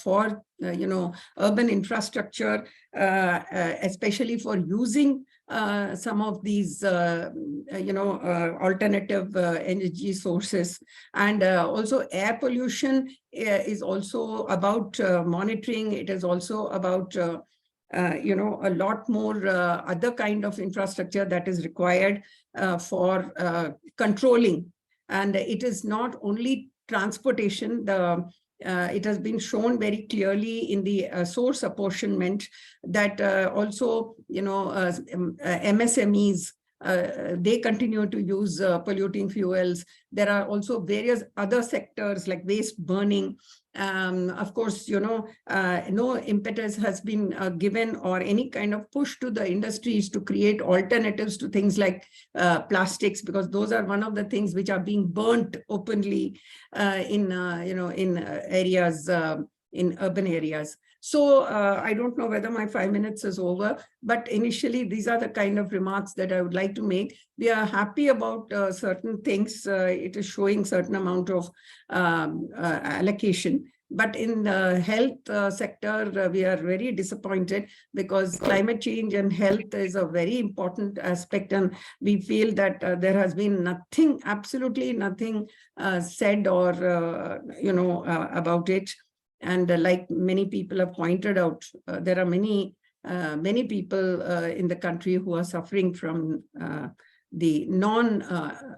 Speaker 9: for, urban infrastructure, especially for using some of these, alternative energy sources. And also air pollution is also about monitoring. It is also about, a lot more other kind of infrastructure that is required for controlling. And it is not only transportation. The It has been shown very clearly in the source apportionment that also, MSMEs, they continue to use polluting fuels. There are also various other sectors like waste burning. Of course, no impetus has been given or any kind of push to the industries to create alternatives to things like plastics, because those are one of the things which are being burnt openly in areas, in urban areas. So I don't know whether my 5 minutes is over, but initially these are the kind of remarks that I would like to make. We are happy about certain things. It is showing certain amount of allocation. But in the health sector, we are very disappointed because climate change and health is a very important aspect. And we feel that there has been nothing, absolutely nothing said or, about it. And like many people have pointed out, there are many people in the country who are suffering from the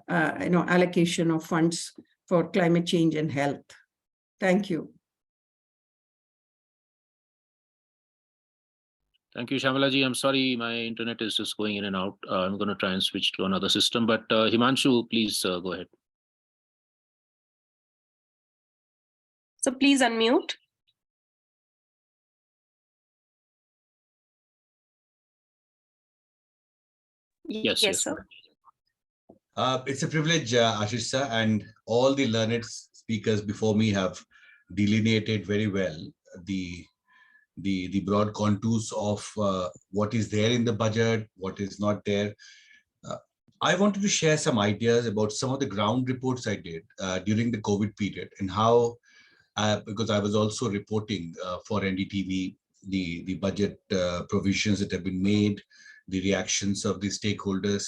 Speaker 9: allocation of funds for climate change and health. Thank you.
Speaker 3: Thank you, Shamalaji. I'm sorry, my internet is just going in and out. I'm going to try and switch to another system, but Himanshu, please go ahead.
Speaker 2: So please unmute.
Speaker 3: Yes,
Speaker 2: sir.
Speaker 10: It's a privilege, Ashish sir, and all the learned speakers before me have delineated very well the broad contours of what is there in the budget, what is not there. I wanted to share some ideas about some of the ground reports I did during the COVID period and how, because I was also reporting for NDTV, the budget provisions that have been made, the reactions of the stakeholders.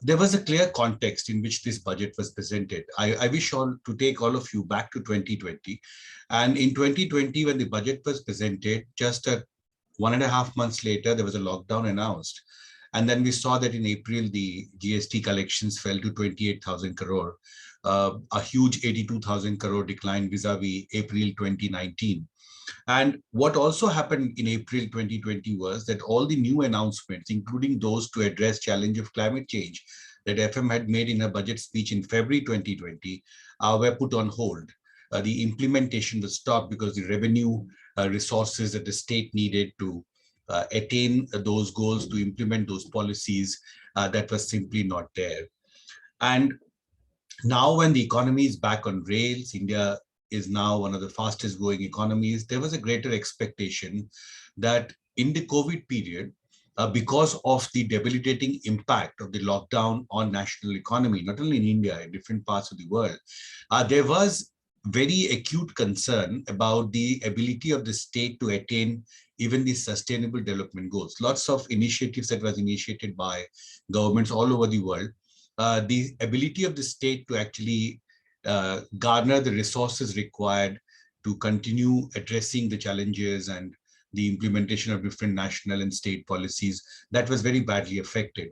Speaker 10: There was a clear context in which this budget was presented. I wish to take all of you back to 2020. And in 2020, when the budget was presented, just 1.5 months later, there was a lockdown announced. And then we saw that in April, the GST collections fell to 28,000 crore, a huge 82,000 crore decline vis-a-vis April 2019. And what also happened in April 2020 was that all the new announcements, including those to address challenge of climate change that FM had made in a budget speech in February 2020, were put on hold. The implementation was stopped because the revenue resources that the state needed to attain those goals, to implement those policies, that was simply not there. And now when the economy is back on rails, India is now one of the fastest growing economies, there was a greater expectation that in the COVID period, because of the debilitating impact of the lockdown on national economy, not only in India, in different parts of the world, there was very acute concern about the ability of the state to attain even the sustainable development goals. Lots of initiatives that was initiated by governments all over the world. The ability of the state to actually garner the resources required to continue addressing the challenges and the implementation of different national and state policies, that was very badly affected.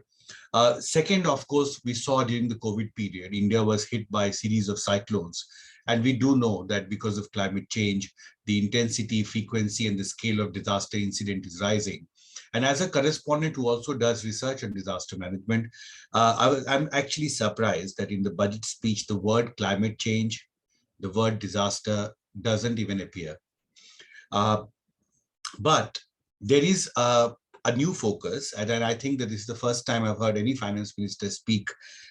Speaker 10: Second, of course, we saw during the COVID period, India was hit by a series of cyclones. And we do know that because of climate change, the intensity, frequency, and the scale of disaster incident is rising. And as a correspondent who also does research on disaster management, I'm actually surprised that in the budget speech, the word climate change, the word disaster doesn't even appear. But there is a new focus, and I think that this is the first time I've heard any finance minister speak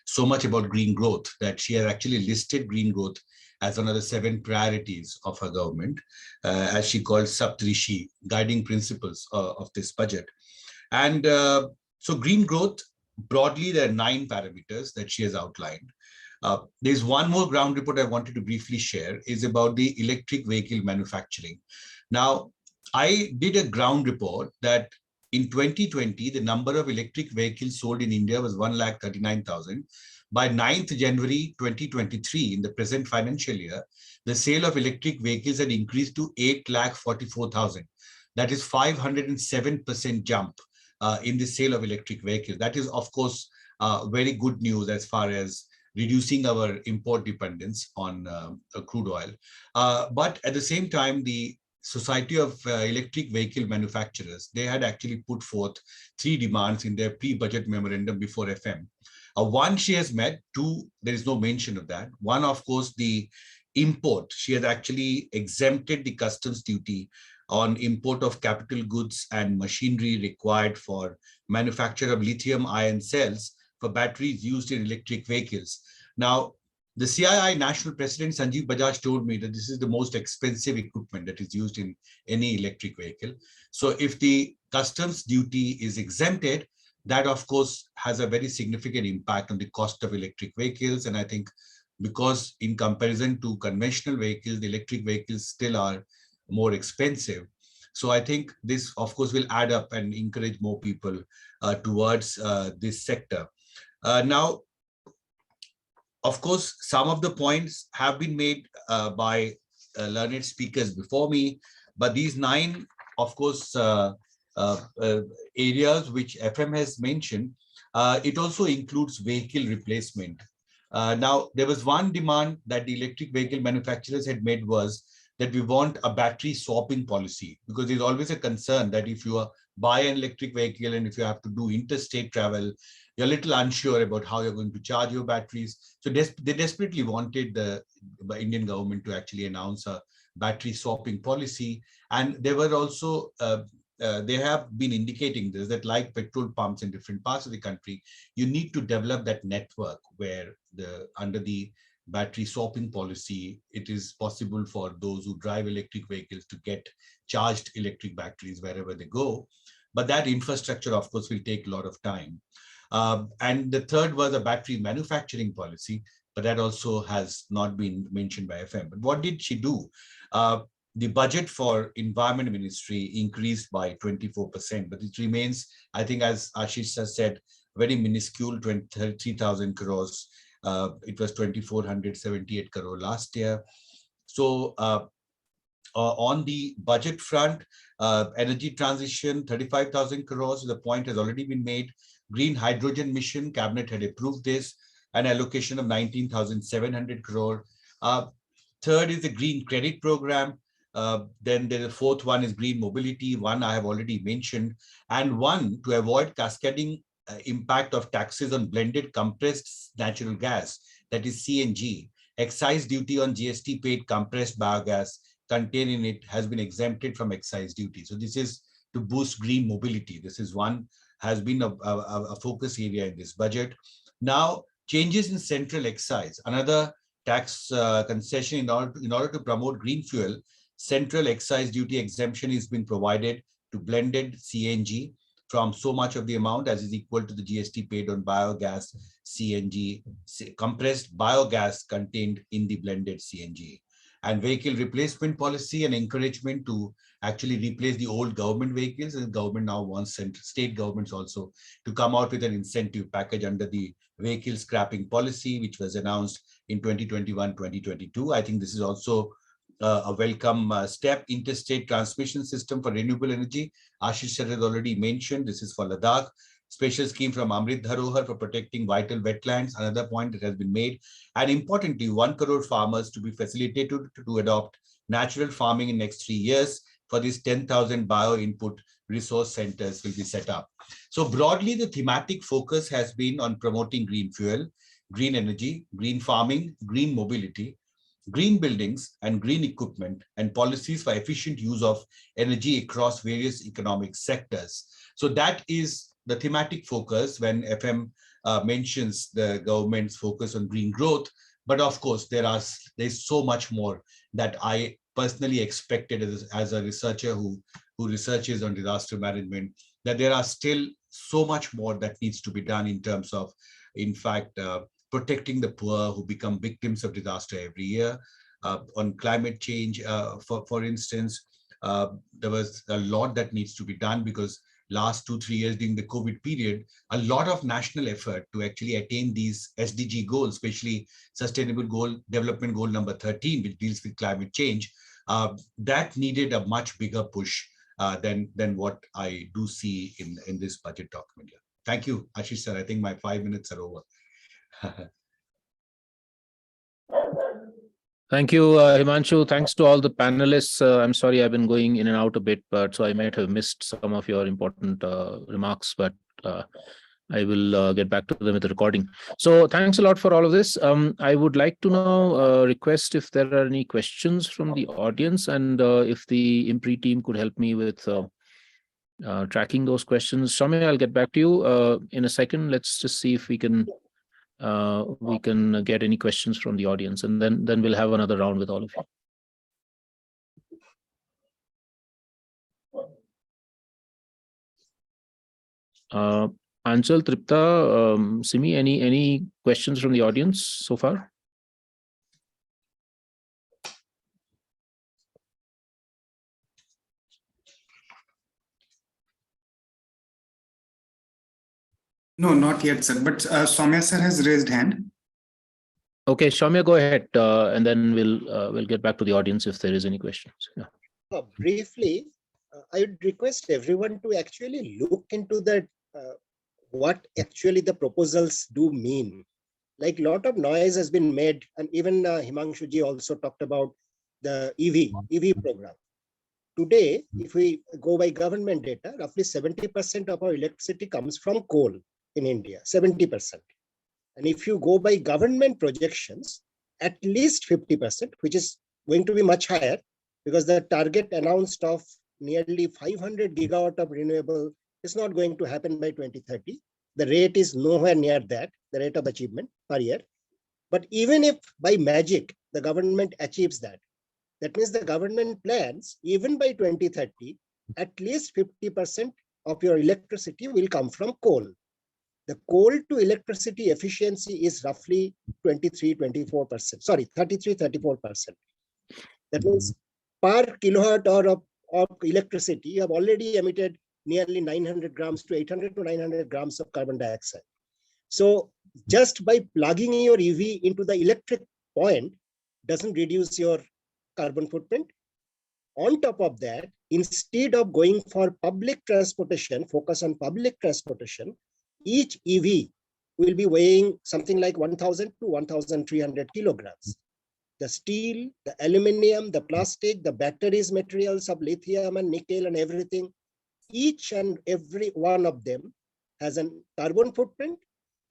Speaker 10: so much about green growth, that she has actually listed green growth as one of the 7 priorities of her government, as she called Saptrishi, guiding principles of this budget. And so green growth, broadly, there are 9 parameters that she has outlined. There's one more ground report I wanted to briefly share, is about the electric vehicle manufacturing. Now, I did a ground report that in 2020, the number of electric vehicles sold in India was 1,39,000. By 9th January 2023, in the present financial year, the sale of electric vehicles had increased to 8,44,000. That is 507% jump in the sale of electric vehicles. That is, of course, very good news as far as reducing our import dependence on crude oil. But at the same time, the Society of Electric Vehicle Manufacturers, they had actually put forth 3 demands in their pre-budget memorandum before FM. One, she has met. 2, there is no mention of that. One, of course, the import. She has actually exempted the customs duty on import of capital goods and machinery required for manufacture of lithium-ion cells for batteries used in electric vehicles. Now, the CII National President Sanjeev Bajaj told me that this is the most expensive equipment that is used in any electric vehicle. So if the customs duty is exempted, that of course has a very significant impact on the cost of electric vehicles. And I think because in comparison to conventional vehicles, the electric vehicles still are more expensive. So I think this of course will add up and encourage more people towards this sector. Now, of course, some of the points have been made by learned speakers before me, but these 9, of course, areas which FM has mentioned, it also includes vehicle replacement. Now, there was one demand that the electric vehicle manufacturers had made was that we want a battery swapping policy, because there's always a concern that if you buy an electric vehicle and if you have to do interstate travel, you're a little unsure about how you're going to charge your batteries. So they desperately wanted the Indian government to actually announce a battery swapping policy. And they were also, they have been indicating this, that like petrol pumps in different parts of the country, you need to develop that network where under the battery swapping policy, it is possible for those who drive electric vehicles to get charged electric batteries wherever they go. But that infrastructure, of course, will take a lot of time. And the third was a battery manufacturing policy, but that also has not been mentioned by FM. But what did she do? The budget for Environment Ministry increased by 24%, but it remains, I think, as Ashish has said, very minuscule, 3,000 crores. It was 2,478 crore last year. So on the budget front, energy transition, 35,000 crores, the point has already been made. Green hydrogen mission, cabinet had approved this, an allocation of 19,700 crore. Third is the green credit program. Then the fourth one is green mobility. One I have already mentioned, and one to avoid cascading impact of taxes on blended compressed natural gas, that is CNG. Excise duty on GST paid compressed biogas contained in it has been exempted from excise duty. So this is to boost green mobility. This is one has been a focus area in this budget. Now, changes in central excise, another tax concession in order to promote green fuel. Central excise duty exemption has been provided to blended CNG from so much of the amount as is equal to the GST paid on biogas, CNG, compressed biogas contained in the blended CNG. And vehicle replacement policy and encouragement to actually replace the old government vehicles. And the government now wants state governments also to come out with an incentive package under the vehicle scrapping policy, which was announced in 2021-2022. I think this is also a welcome step. Interstate transmission system for renewable energy. Ashish has already mentioned this is for Ladakh. Special scheme from Amrit Dharohar for protecting vital wetlands, another point that has been made. And importantly, 1 crore farmers to be facilitated to adopt natural farming in next 3 years. For these 10,000 bio input resource centers will be set up. So broadly, the thematic focus has been on promoting green fuel, green energy, green farming, green mobility, green buildings and green equipment, and policies for efficient use of energy across various economic sectors. So that is the thematic focus when FM mentions the government's focus on green growth. But of course, there's so much more that I personally expected as a researcher who researches on disaster management, that there are still so much more that needs to be done in terms of, in fact, protecting the poor who become victims of disaster every year. On climate change, for instance, there was a lot that needs to be done because last 2-3 years during the COVID period, a lot of national effort to actually attain these SDG goals, especially Sustainable Development Goal number 13, which deals with climate change, that needed a much bigger push than what I do see in this budget document. Thank you, Ashish sir. I think my 5 minutes are over.
Speaker 3: Thank you, Himanshu. Thanks to all the panelists. I'm sorry I've been going in and out a bit, but so I might have missed some of your important remarks, but I will get back to them with the recording. So thanks a lot for all of this. I would like to now request if there are any questions from the audience, and if the IMPRI team could help me with tracking those questions. Soumya, I'll get back to you in a second. Let's just see if we can get any questions from the audience, and then we'll have another round with all of you. Anchal, Tripta, Simi, any questions from the audience so far?
Speaker 8: No, not yet, sir. But Soumya sir has raised hand.
Speaker 3: Okay, Soumya, go ahead, and then we'll get back to the audience if there is any questions. Yeah.
Speaker 5: Briefly, I would request everyone to actually look into that, what actually the proposals do mean. Like a lot of noise has been made, and even Himanshuji also talked about the EV program. Today, if we go by government data, roughly 70% of our electricity comes from coal in India, 70%. And if you go by government projections, at least 50%, which is going to be much higher, because the target announced of nearly 500 gigawatt of renewable is not going to happen by 2030. The rate is nowhere near that, the rate of achievement per year. But even if by magic, the government achieves that, that means the government plans, even by 2030, at least 50% of your electricity will come from coal. The coal to electricity efficiency is roughly 23-24%, sorry, 33-34%. That means per kilowatt hour of electricity, you have already emitted nearly 900 grams to 800 to 900 grams of carbon dioxide. So just by plugging your EV into the electric point doesn't reduce your carbon footprint. On top of that, instead of going for public transportation, focus on public transportation, each EV will be weighing something like 1,000 to 1,300 kilograms. The steel, the aluminum, the plastic, the batteries materials of lithium and nickel and everything, each and every one of them has a carbon footprint,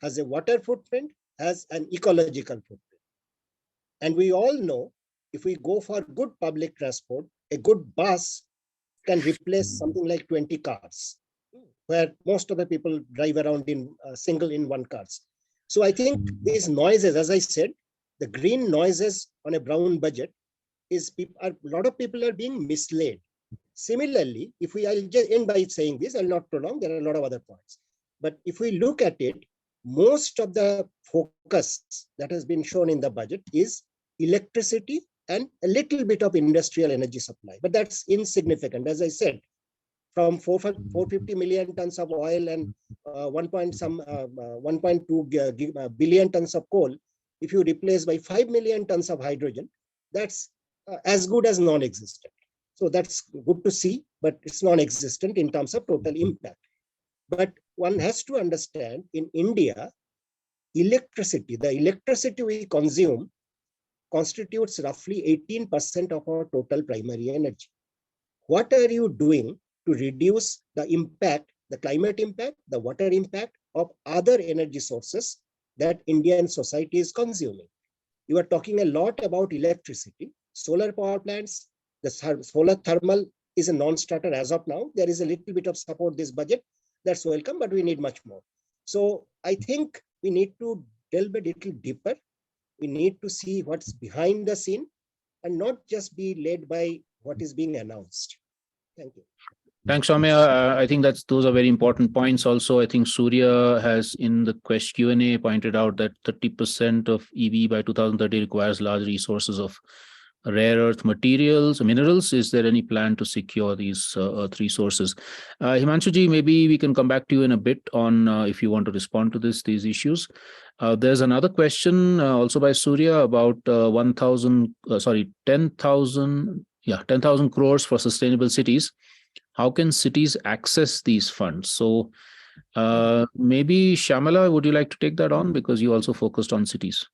Speaker 5: has a water footprint, has an ecological footprint. And we all know, if we go for good public transport, a good bus can replace something like 20 cars, where most of the people drive around in single in one cars. So I think these noises, as I said, the green noises on a brown budget is a lot of people are being misled. Similarly, I'll just end by saying this, I'll not prolong, there are a lot of other points. But if we look at it, most of the focus that has been shown in the budget is electricity and a little bit of industrial energy supply. But that's insignificant. As I said, from 450 million tons of oil and 1.2 billion tons of coal, if you replace by 5 million tons of hydrogen, that's as good as non-existent. So that's good to see, but it's non-existent in terms of total impact. But one has to understand, in India, the electricity we consume constitutes roughly 18% of our total primary energy. What are you doing to reduce the impact, the climate impact, the water impact of other energy sources that Indian society is consuming? You are talking a lot about electricity, solar power plants. The solar thermal is a non-starter as of now. There is a little bit of support this budget. That's welcome, but we need much more. So I think we need to delve a little deeper. We need to see what's behind the scene and not just be led by what is being announced. Thank you.
Speaker 3: Thanks, Soumya. I think those are very important points. Also, I think Surya has in the Q&A pointed out that 30% of EV by 2030 requires large resources of rare earth minerals. Is there any plan to secure these earth resources? Himanshuji, maybe we can come back to you in a bit on if you want to respond to these issues. There's another question also by Surya about 10,000 crores for sustainable cities. How can cities access these funds? So maybe Shyamala, would you like to take that on, because you also focused on cities?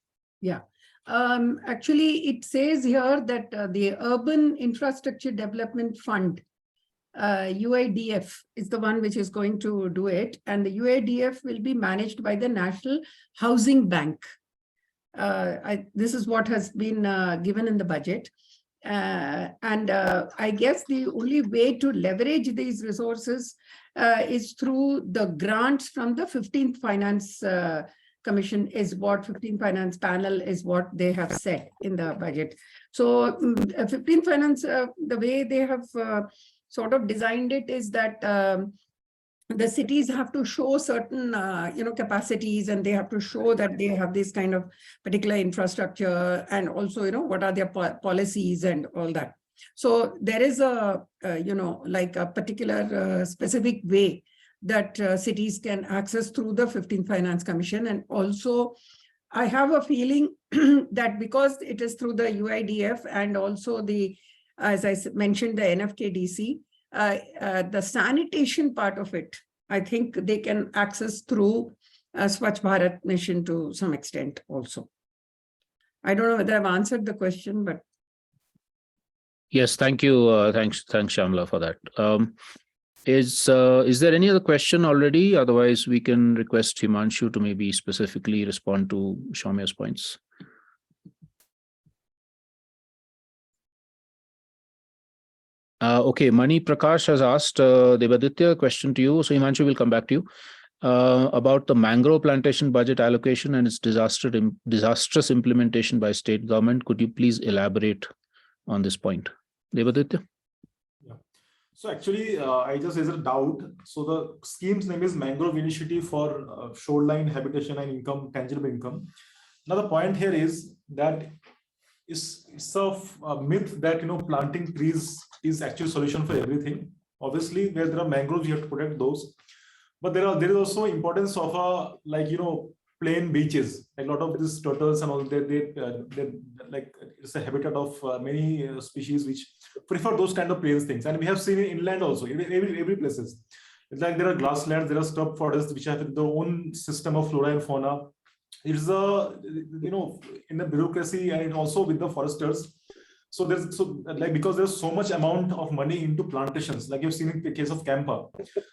Speaker 9: Yeah. Actually, it says here that the Urban Infrastructure Development Fund, UIDF, is the one which is going to do it. And the UIDF will be managed by the National Housing Bank. This is what has been given in the budget. I guess the only way to leverage these resources is through the grants from the 15th Finance Commission, is what 15th Finance Panel is what they have said in the budget. So 15th Finance, the way they have sort of designed it is that the cities have to show certain capacities, and they have to show that they have this kind of particular infrastructure, and also what are their policies and all that. So there is a like a particular specific way that cities can access through the 15th Finance Commission. And also I have a feeling that because it is through the UIDF and also the, as I mentioned, the NFKDC, the sanitation part of it, I think they can access through Swachh Bharat mission to some extent also. I don't know whether I've answered the question, but.
Speaker 3: Yes, thank you. Thanks, Shamla, for that. Is there any other question already? Otherwise, we can request Himanshu to maybe specifically respond to Soumya's points. Okay, Mani Prakash has asked Debadityo a question to you. So Himanshu will come back to you about the mangrove plantation budget allocation and its disastrous implementation by state government. Could you please elaborate on this point? Debadityo?
Speaker 7: Yeah. So actually, I just raised a doubt. So the scheme's name is Mangrove Initiative for Shoreline Habitation and Income, Tangible Income. Now the point here is that it's a myth that planting trees is actually solution for everything. Obviously, where there are mangroves, you have to protect those. But there is also importance of plain beaches. Like a lot of these turtles and all, they like it's a habitat of many species which prefer those kind of plain things. And we have seen it inland also, every places. It's like there are grasslands, there are scrub forests which have their own system of flora and fauna. It's in the bureaucracy and also with the foresters. So because there's so much amount of money into plantations, like you've seen in the case of Campa.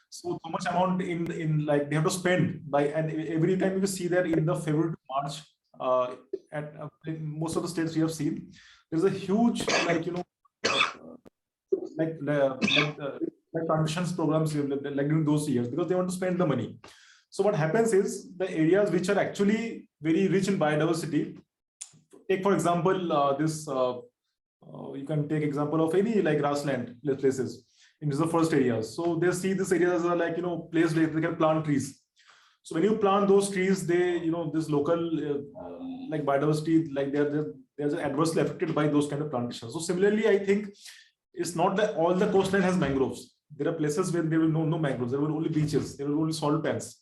Speaker 7: So much amount in like they have to spend and every time you see that in the February to March at most of the states we have seen, there's a huge plantations programs like during those years because they want to spend the money. So what happens is the areas which are actually very rich in biodiversity, take for example you can take example of any like grassland places in the first areas. So they see these areas are like place where they can plant trees. So when you plant those trees, they this local like biodiversity, like they're adversely affected by those kind of plantations. So similarly, I think it's not that all the coastline has mangroves. There are places where there will no mangroves. There will only beaches. There will only salt pans.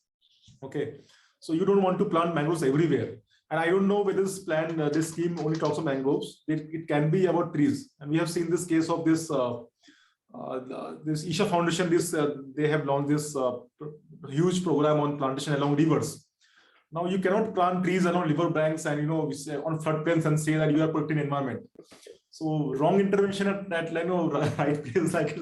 Speaker 7: Okay, so you don't want to plant mangroves everywhere. And I don't know whether this scheme only talks of mangroves. It can be about trees. And we have seen this case of this Isha Foundation. They have launched this huge program on plantation along rivers. Now you cannot plant trees along river banks and on floodplains and say that you are protecting environment. So wrong intervention at right place, like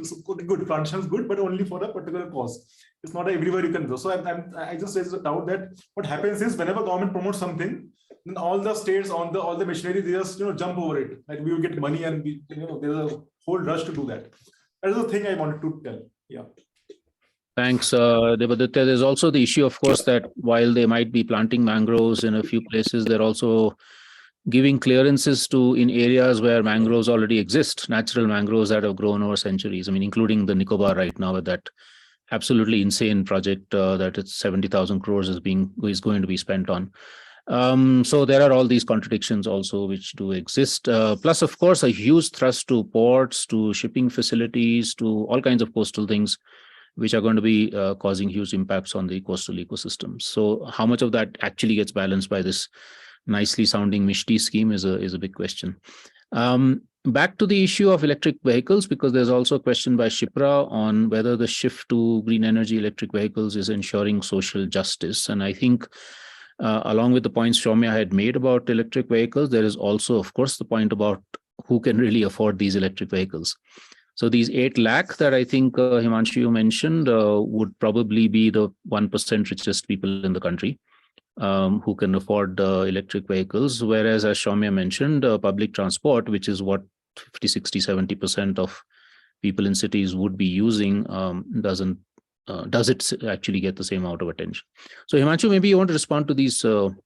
Speaker 7: good plantation is good, but only for a particular cause. It's not everywhere you can go. So I just raised a doubt that what happens is whenever government promotes something, then all the states all the machinery, they just jump over it. Like we will get money and there's a whole rush to do that. That is the thing I wanted to tell. Yeah.
Speaker 3: Thanks, Debadityo. There's also the issue, of course, that while they might be planting mangroves in a few places, they're also giving clearances in areas where mangroves already exist, natural mangroves that have grown over centuries. I mean, including the Nicobar right now with that absolutely insane project that it's 70,000 crores is going to be spent on. So there are all these contradictions also which do exist. Plus, of course, a huge thrust to ports, to shipping facilities, to all kinds of coastal things, which are going to be causing huge impacts on the coastal ecosystem. So how much of that actually gets balanced by this nicely sounding Mishti scheme is a big question. Back to the issue of electric vehicles, because there's also a question by Shipra on whether the shift to green energy electric vehicles is ensuring social justice. And I think Along with the points Soumya had made about electric vehicles, there is also, of course, the point about who can really afford these electric vehicles. So these 8 lakh that I think Himanshu you mentioned would probably be the 1% richest people in the country who can afford electric vehicles. Whereas, as Soumya mentioned, public transport, which is what 50, 60, 70% of people in cities would be using, does it actually get the same amount of attention? So Himanshu, maybe you want to respond to these, both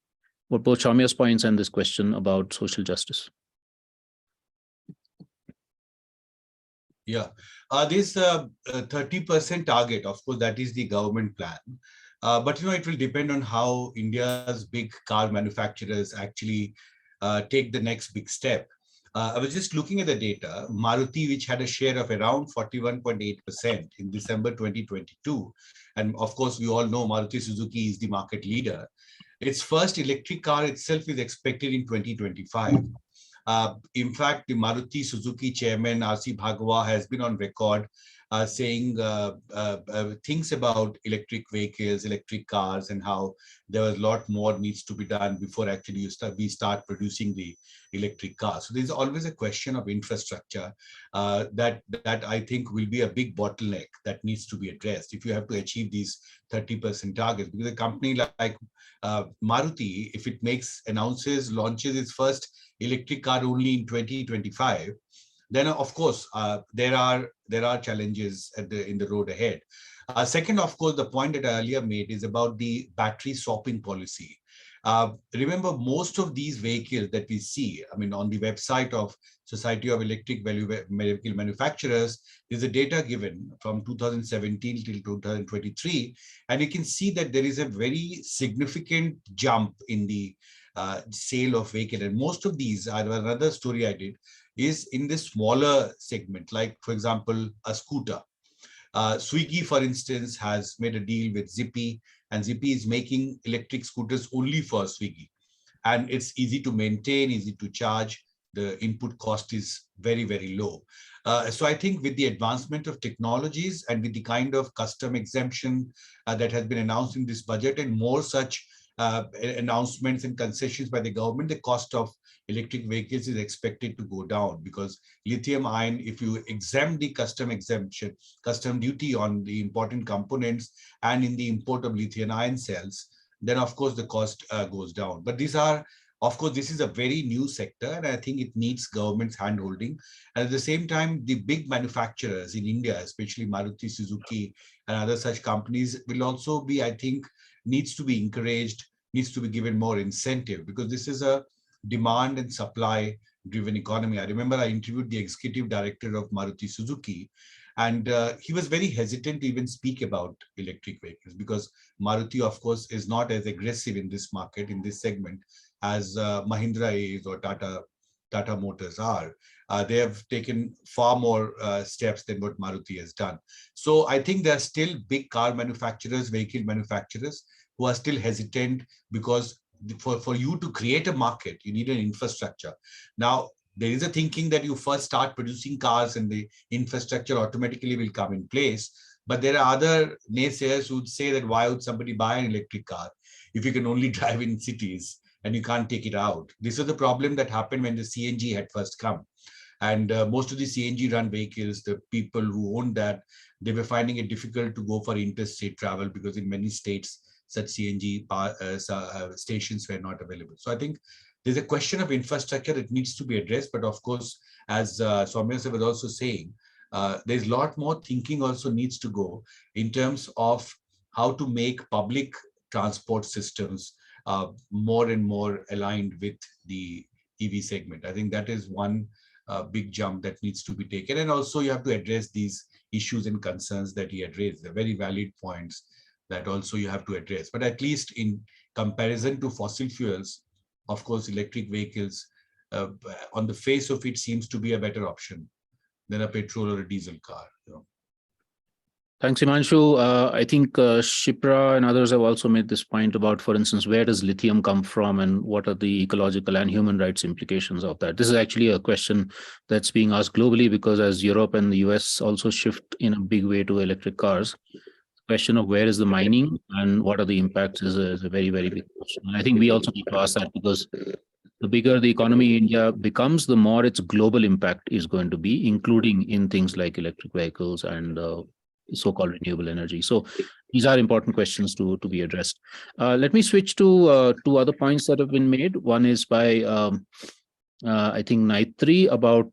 Speaker 3: Soumya's points and this question about social justice.
Speaker 10: Yeah, this 30% target, of course, that is the government plan. But it will depend on how India's big car manufacturers actually take the next big step. I was just looking at the data. Maruti, which had a share of around 41.8% in December 2022, and of course we all know Maruti Suzuki is the market leader. Its first electric car itself is expected in 2025. In fact, the Maruti Suzuki chairman, R.C. Bhagwa, has been on record saying things about electric vehicles, electric cars, and how there was a lot more needs to be done before actually we start producing the electric cars. So there's always a question of infrastructure that I think will be a big bottleneck that needs to be addressed if you have to achieve these 30% targets. Because a company like Maruti, if it launches its first electric car only in 2025, then of course there are challenges in the road ahead. Second, of course, the point that I earlier made is about the battery swapping policy. Remember, most of these vehicles that we see, I mean, on the website of Society of Electric Vehicle Manufacturers, there's a data given from 2017 till 2023, and you can see that there is a very significant jump in the sale of vehicle. And most of these, another story I did, is in the smaller segment, like, for example, a scooter. Swiggy, for instance, has made a deal with Zippy, and Zippy is making electric scooters only for Swiggy. And it's easy to maintain, easy to charge. The input cost is very, very low. So I think with the advancement of technologies and with the kind of custom exemption that has been announced in this budget, and more such announcements and concessions by the government, the cost of electric vehicles is expected to go down, because lithium ion, if you exempt the custom duty on the important components and in the import of lithium ion cells, then of course the cost goes down. But these are, of course, this is a very new sector, and I think it needs government's handholding. And at the same time, the big manufacturers in India, especially Maruti Suzuki and other such companies, will also be, I think, needs to be encouraged, needs to be given more incentive, because this is a demand and supply driven economy. I remember I interviewed the executive director of Maruti Suzuki, and he was very hesitant to even speak about electric vehicles, because Maruti, of course, is not as aggressive in this market, in this segment, as Mahindra is or Tata Motors are. They have taken far more steps than what Maruti has done. So I think there are still big car manufacturers, vehicle manufacturers, who are still hesitant, because for you to create a market, you need an infrastructure. Now, there is a thinking that you first start producing cars and the infrastructure automatically will come in place. But there are other naysayers who would say that why would somebody buy an electric car if you can only drive in cities and you can't take it out? This is the problem that happened when the CNG had first come. And most of the CNG run vehicles, the people who owned that, they were finding it difficult to go for interstate travel, because in many states, such CNG stations were not available. So I think there's a question of infrastructure that needs to be addressed. But of course, as Soumya was also saying, there's a lot more thinking also needs to go in terms of how to make public transport systems more and more aligned with the EV segment. I think that is one big jump that needs to be taken. And also you have to address these issues and concerns that he had raised. They're very valid points that also you have to address. But at least in comparison to fossil fuels, of course, electric vehicles on the face of it seems to be a better option than a petrol or a diesel car.
Speaker 3: Thanks, Himanshu. I think Shipra and others have also made this point about, for instance, where does lithium come from and what are the ecological and human rights implications of that? This is actually a question that's being asked globally, because as Europe and the US also shift in a big way to electric cars, the question of where is the mining and what are the impacts is a very, very big question. And I think we also need to ask that, because the bigger the economy in India becomes, the more its global impact is going to be, including in things like electric vehicles and so-called renewable energy. So these are important questions to be addressed. Let me switch to two other points that have been made. One is by I think Naitri, about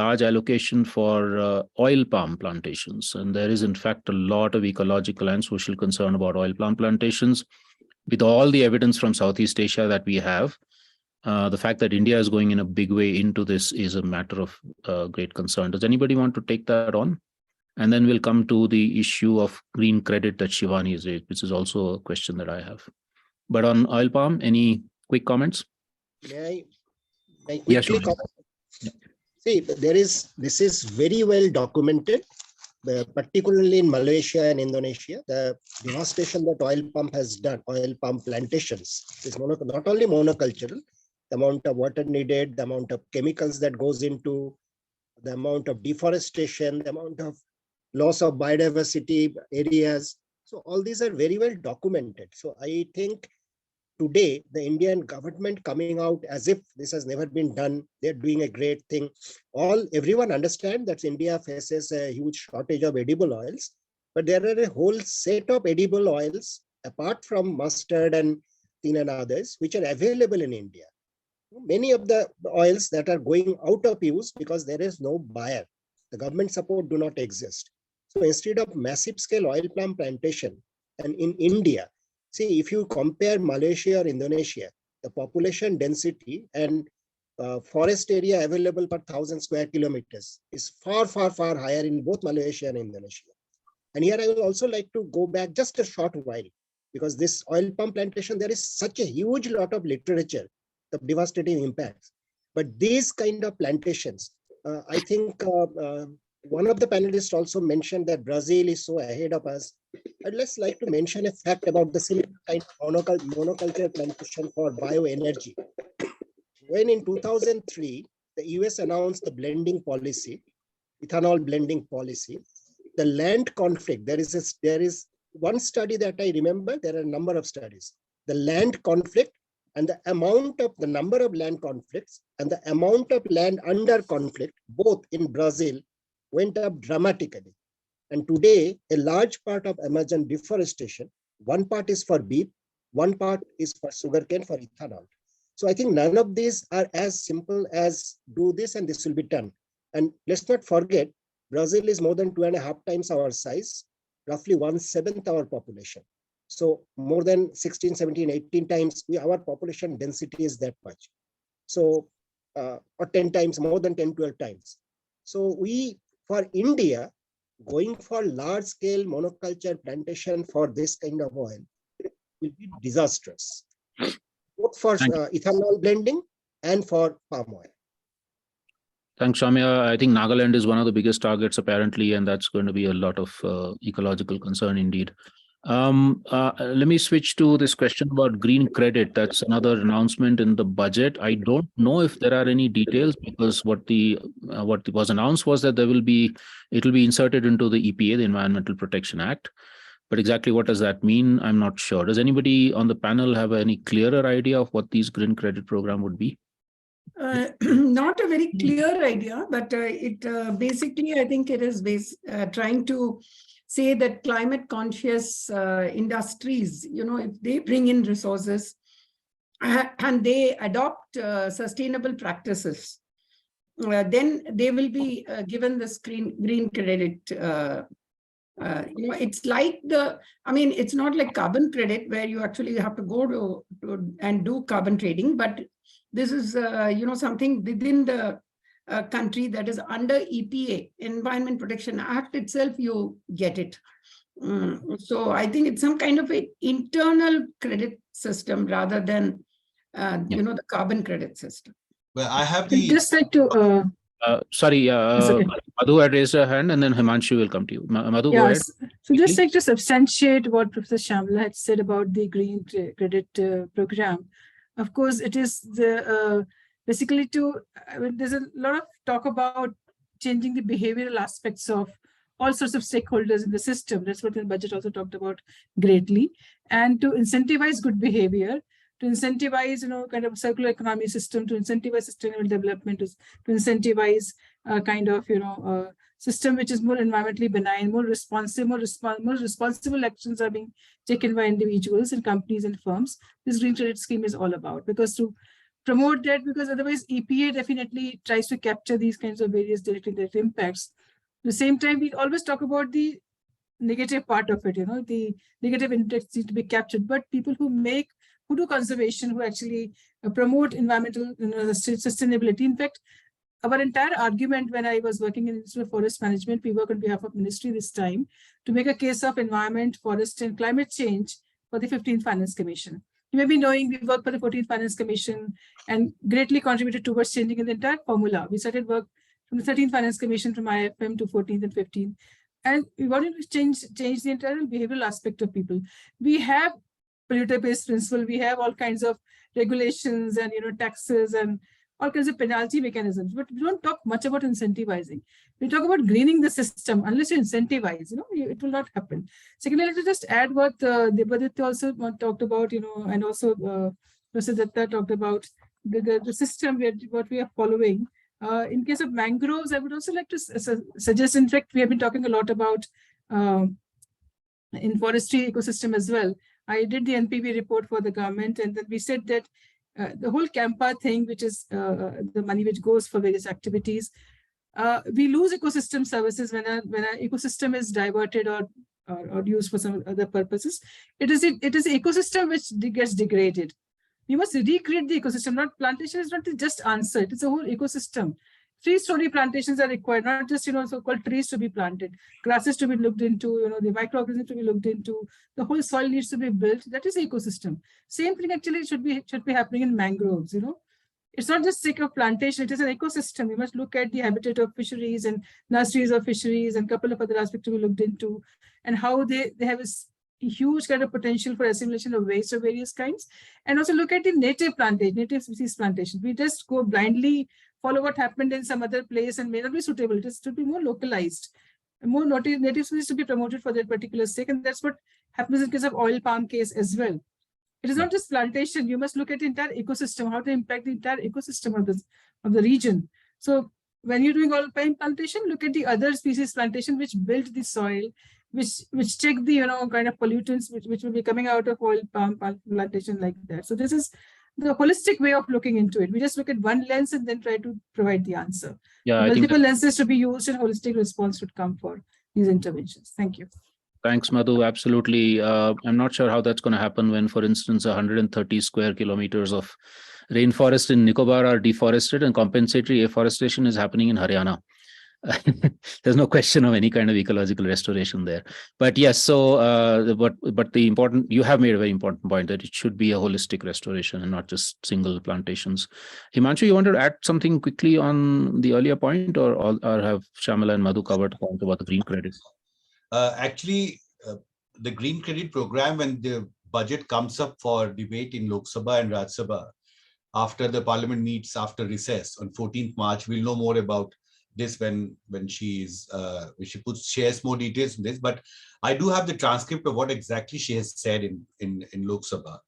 Speaker 3: large allocation for oil palm plantations. And there is in fact a lot of ecological and social concern about oil palm plantations. With all the evidence from Southeast Asia that we have, the fact that India is going in a big way into this is a matter of great concern. Does anybody want to take that on? And then we'll come to the issue of green credit that Shivani has raised, which is also a question that I have. But on oil palm, any quick comments?
Speaker 5: May I quickly comment? See, this is very well documented, particularly in Malaysia and Indonesia. The devastation that oil palm has done, oil palm plantations, is not only monocultural, the amount of water needed, the amount of chemicals that goes into, the amount of deforestation, the amount of loss of biodiversity areas. So all these are very well documented. So I think today the Indian government coming out as if this has never been done, they're doing a great thing. Everyone understands that India faces a huge shortage of edible oils, but there are a whole set of edible oils apart from mustard and tin and others, which are available in India. Many of the oils that are going out of use because there is no buyer. The government support do not exist. So instead of massive scale oil palm plantation, and in India, see, if you compare Malaysia or Indonesia, the population density and forest area available per 1,000 square kilometers is far, far, far higher in both Malaysia and Indonesia. And here I would also like to go back just a short while, because this oil palm plantation, there is such a huge lot of literature of devastating impacts. But these kind of plantations, I think one of the panelists also mentioned that Brazil is so ahead of us. I'd just like to mention a fact about the similar kind of monoculture plantation for bioenergy. When in 2003, the US announced the blending policy, ethanol blending policy, the land conflict, there is one study that I remember, there are a number of studies. The land conflict and the amount of the number of land conflicts and the amount of land under conflict, both in Brazil, went up dramatically. And today, a large part of Amazon deforestation, one part is for beef, one part is for sugarcane for ethanol. So I think none of these are as simple as do this and this will be done. And let's not forget, Brazil is more than 2.5 times our size, roughly 1/7 our population. So more than 16, 17, 18 times, our population density is that much. So, or 10 times, more than 10, 12 times. So for India, going for large scale monoculture plantation for this kind of oil will be disastrous, both for ethanol blending and for palm oil.
Speaker 3: Thanks, Soumya. I think Nagaland is one of the biggest targets apparently, and that's going to be a lot of ecological concern indeed. Let me switch to this question about green credit. That's another announcement in the budget. I don't know if there are any details, because what was announced was that it will be inserted into the EPA, the Environmental Protection Act. But exactly what does that mean? I'm not sure. Does anybody on the panel have any clearer idea of what these green credit program would be?
Speaker 9: Not a very clear idea, but it basically, I think it is trying to say that climate conscious industries, if they bring in resources and they adopt sustainable practices, then they will be given this green credit. It's like it's not like carbon credit where you actually have to go to and do carbon trading, but this is, something within the country that is under EPA, Environment Protection Act itself, you get it. So I think it's some kind of an internal credit system rather than, the carbon credit system.
Speaker 10: Well, I have the...
Speaker 6: Just like to...
Speaker 3: Sorry,
Speaker 6: okay.
Speaker 3: Madhu had raised her hand, and then Himanshu will come to you. Madhu, go ahead.
Speaker 6: So just like to substantiate what Professor Shamla had said about the green credit program. Of course, it is basically there's a lot of talk about changing the behavioral aspects of all sorts of stakeholders in the system. That's what the budget also talked about greatly. And to incentivize good behavior, to incentivize, kind of circular economy system, to incentivize sustainable development, to incentivize kind of, system which is more environmentally benign, more responsive, more responsible actions are being taken by individuals and companies and firms. This green credit scheme is all about, because to promote that, because otherwise EPA definitely tries to capture these kinds of various direct and indirect impacts. At the same time, we always talk about the negative part of it, the negative impacts need to be captured, but people who do conservation, who actually promote environmental sustainability. In fact, our entire argument when I was working in the Institute of Forest Management, we work on behalf of ministry this time to make a case of environment, forest and climate change for the 15th Finance Commission. You may be knowing we worked for the 14th Finance Commission and greatly contributed towards changing the entire formula. We started work from the 13th Finance Commission from IFM to 14th and 15th. And we wanted to change the entire behavioral aspect of people. We have polluter-based principle, we have all kinds of regulations and taxes and all kinds of penalty mechanisms, but we don't talk much about incentivizing. We talk about greening the system. Unless you incentivize, it will not happen. Secondly, let me just add what Debadityo also talked about, and also Mr. Dutta talked about the system what we are following. In case of mangroves, I would also like to suggest, in fact, we have been talking a lot about in forestry ecosystem as well. I did the NPV report for the government, and then we said that the whole CAMPA thing, which is the money which goes for various activities, we lose ecosystem services when an ecosystem is diverted or used for some other purposes. It is ecosystem which gets degraded. You must recreate the ecosystem. Not plantation is not just answer. It is a whole ecosystem. 3-story plantations are required, not just so-called trees to be planted, grasses to be looked into, the microorganisms to be looked into. The whole soil needs to be built. That is ecosystem. Same thing actually should be happening in mangroves. It's not just sake of plantation. It is an ecosystem. We must look at the habitat of fisheries and nurseries of fisheries and a couple of other aspects to be looked into, and how they have a huge kind of potential for assimilation of waste of various kinds. And also look at the native species plantation. We just go blindly follow what happened in some other place and may not be suitable. It should be more localized, and more native species to be promoted for that particular sake. And that's what happens in case of oil palm case as well. It is not just plantation. You must look at the entire ecosystem, how to impact the entire ecosystem of the region. So when you're doing oil palm plantation, look at the other species plantation which build the soil, which check the kind of pollutants which will be coming out of oil palm plantation like that. So this is the holistic way of looking into it. We just look at one lens and then try to provide the answer.
Speaker 3: Yeah,
Speaker 6: multiple lenses to be used and holistic response would come for these interventions. Thank you.
Speaker 3: Thanks, Madhu. Absolutely. I'm not sure how that's going to happen when, for instance, 130 square kilometers of rainforest in Nicobar are deforested and compensatory afforestation is happening in Haryana. There's no question of any kind of ecological restoration there. But yes, so but the important, you have made a very important point that it should be a holistic restoration and not just single plantations. Himanshu, you wanted to add something quickly on the earlier point, or have Shamala and Madhu covered the point about the green credit?
Speaker 10: Actually, the green credit program, when the budget comes up for debate in Lok Sabha and Rajya Sabha, after the parliament meets after recess on 14th March, we'll know more about this when she shares more details in this. But I do have the transcript of what exactly she has said in Lok Sabha.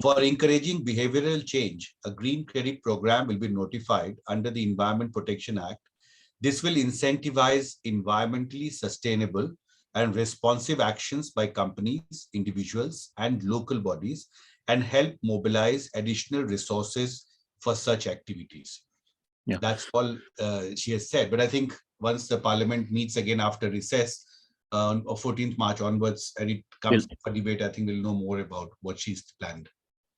Speaker 10: For encouraging behavioral change, a green credit program will be notified under the Environment Protection Act. This will incentivize environmentally sustainable and responsive actions by companies, individuals, and local bodies, and help mobilize additional resources for such activities. Yeah. That's all she has said. But I think once the parliament meets again after recess on 14th March onwards, and it comes for debate, I think we'll know more about what she's planned.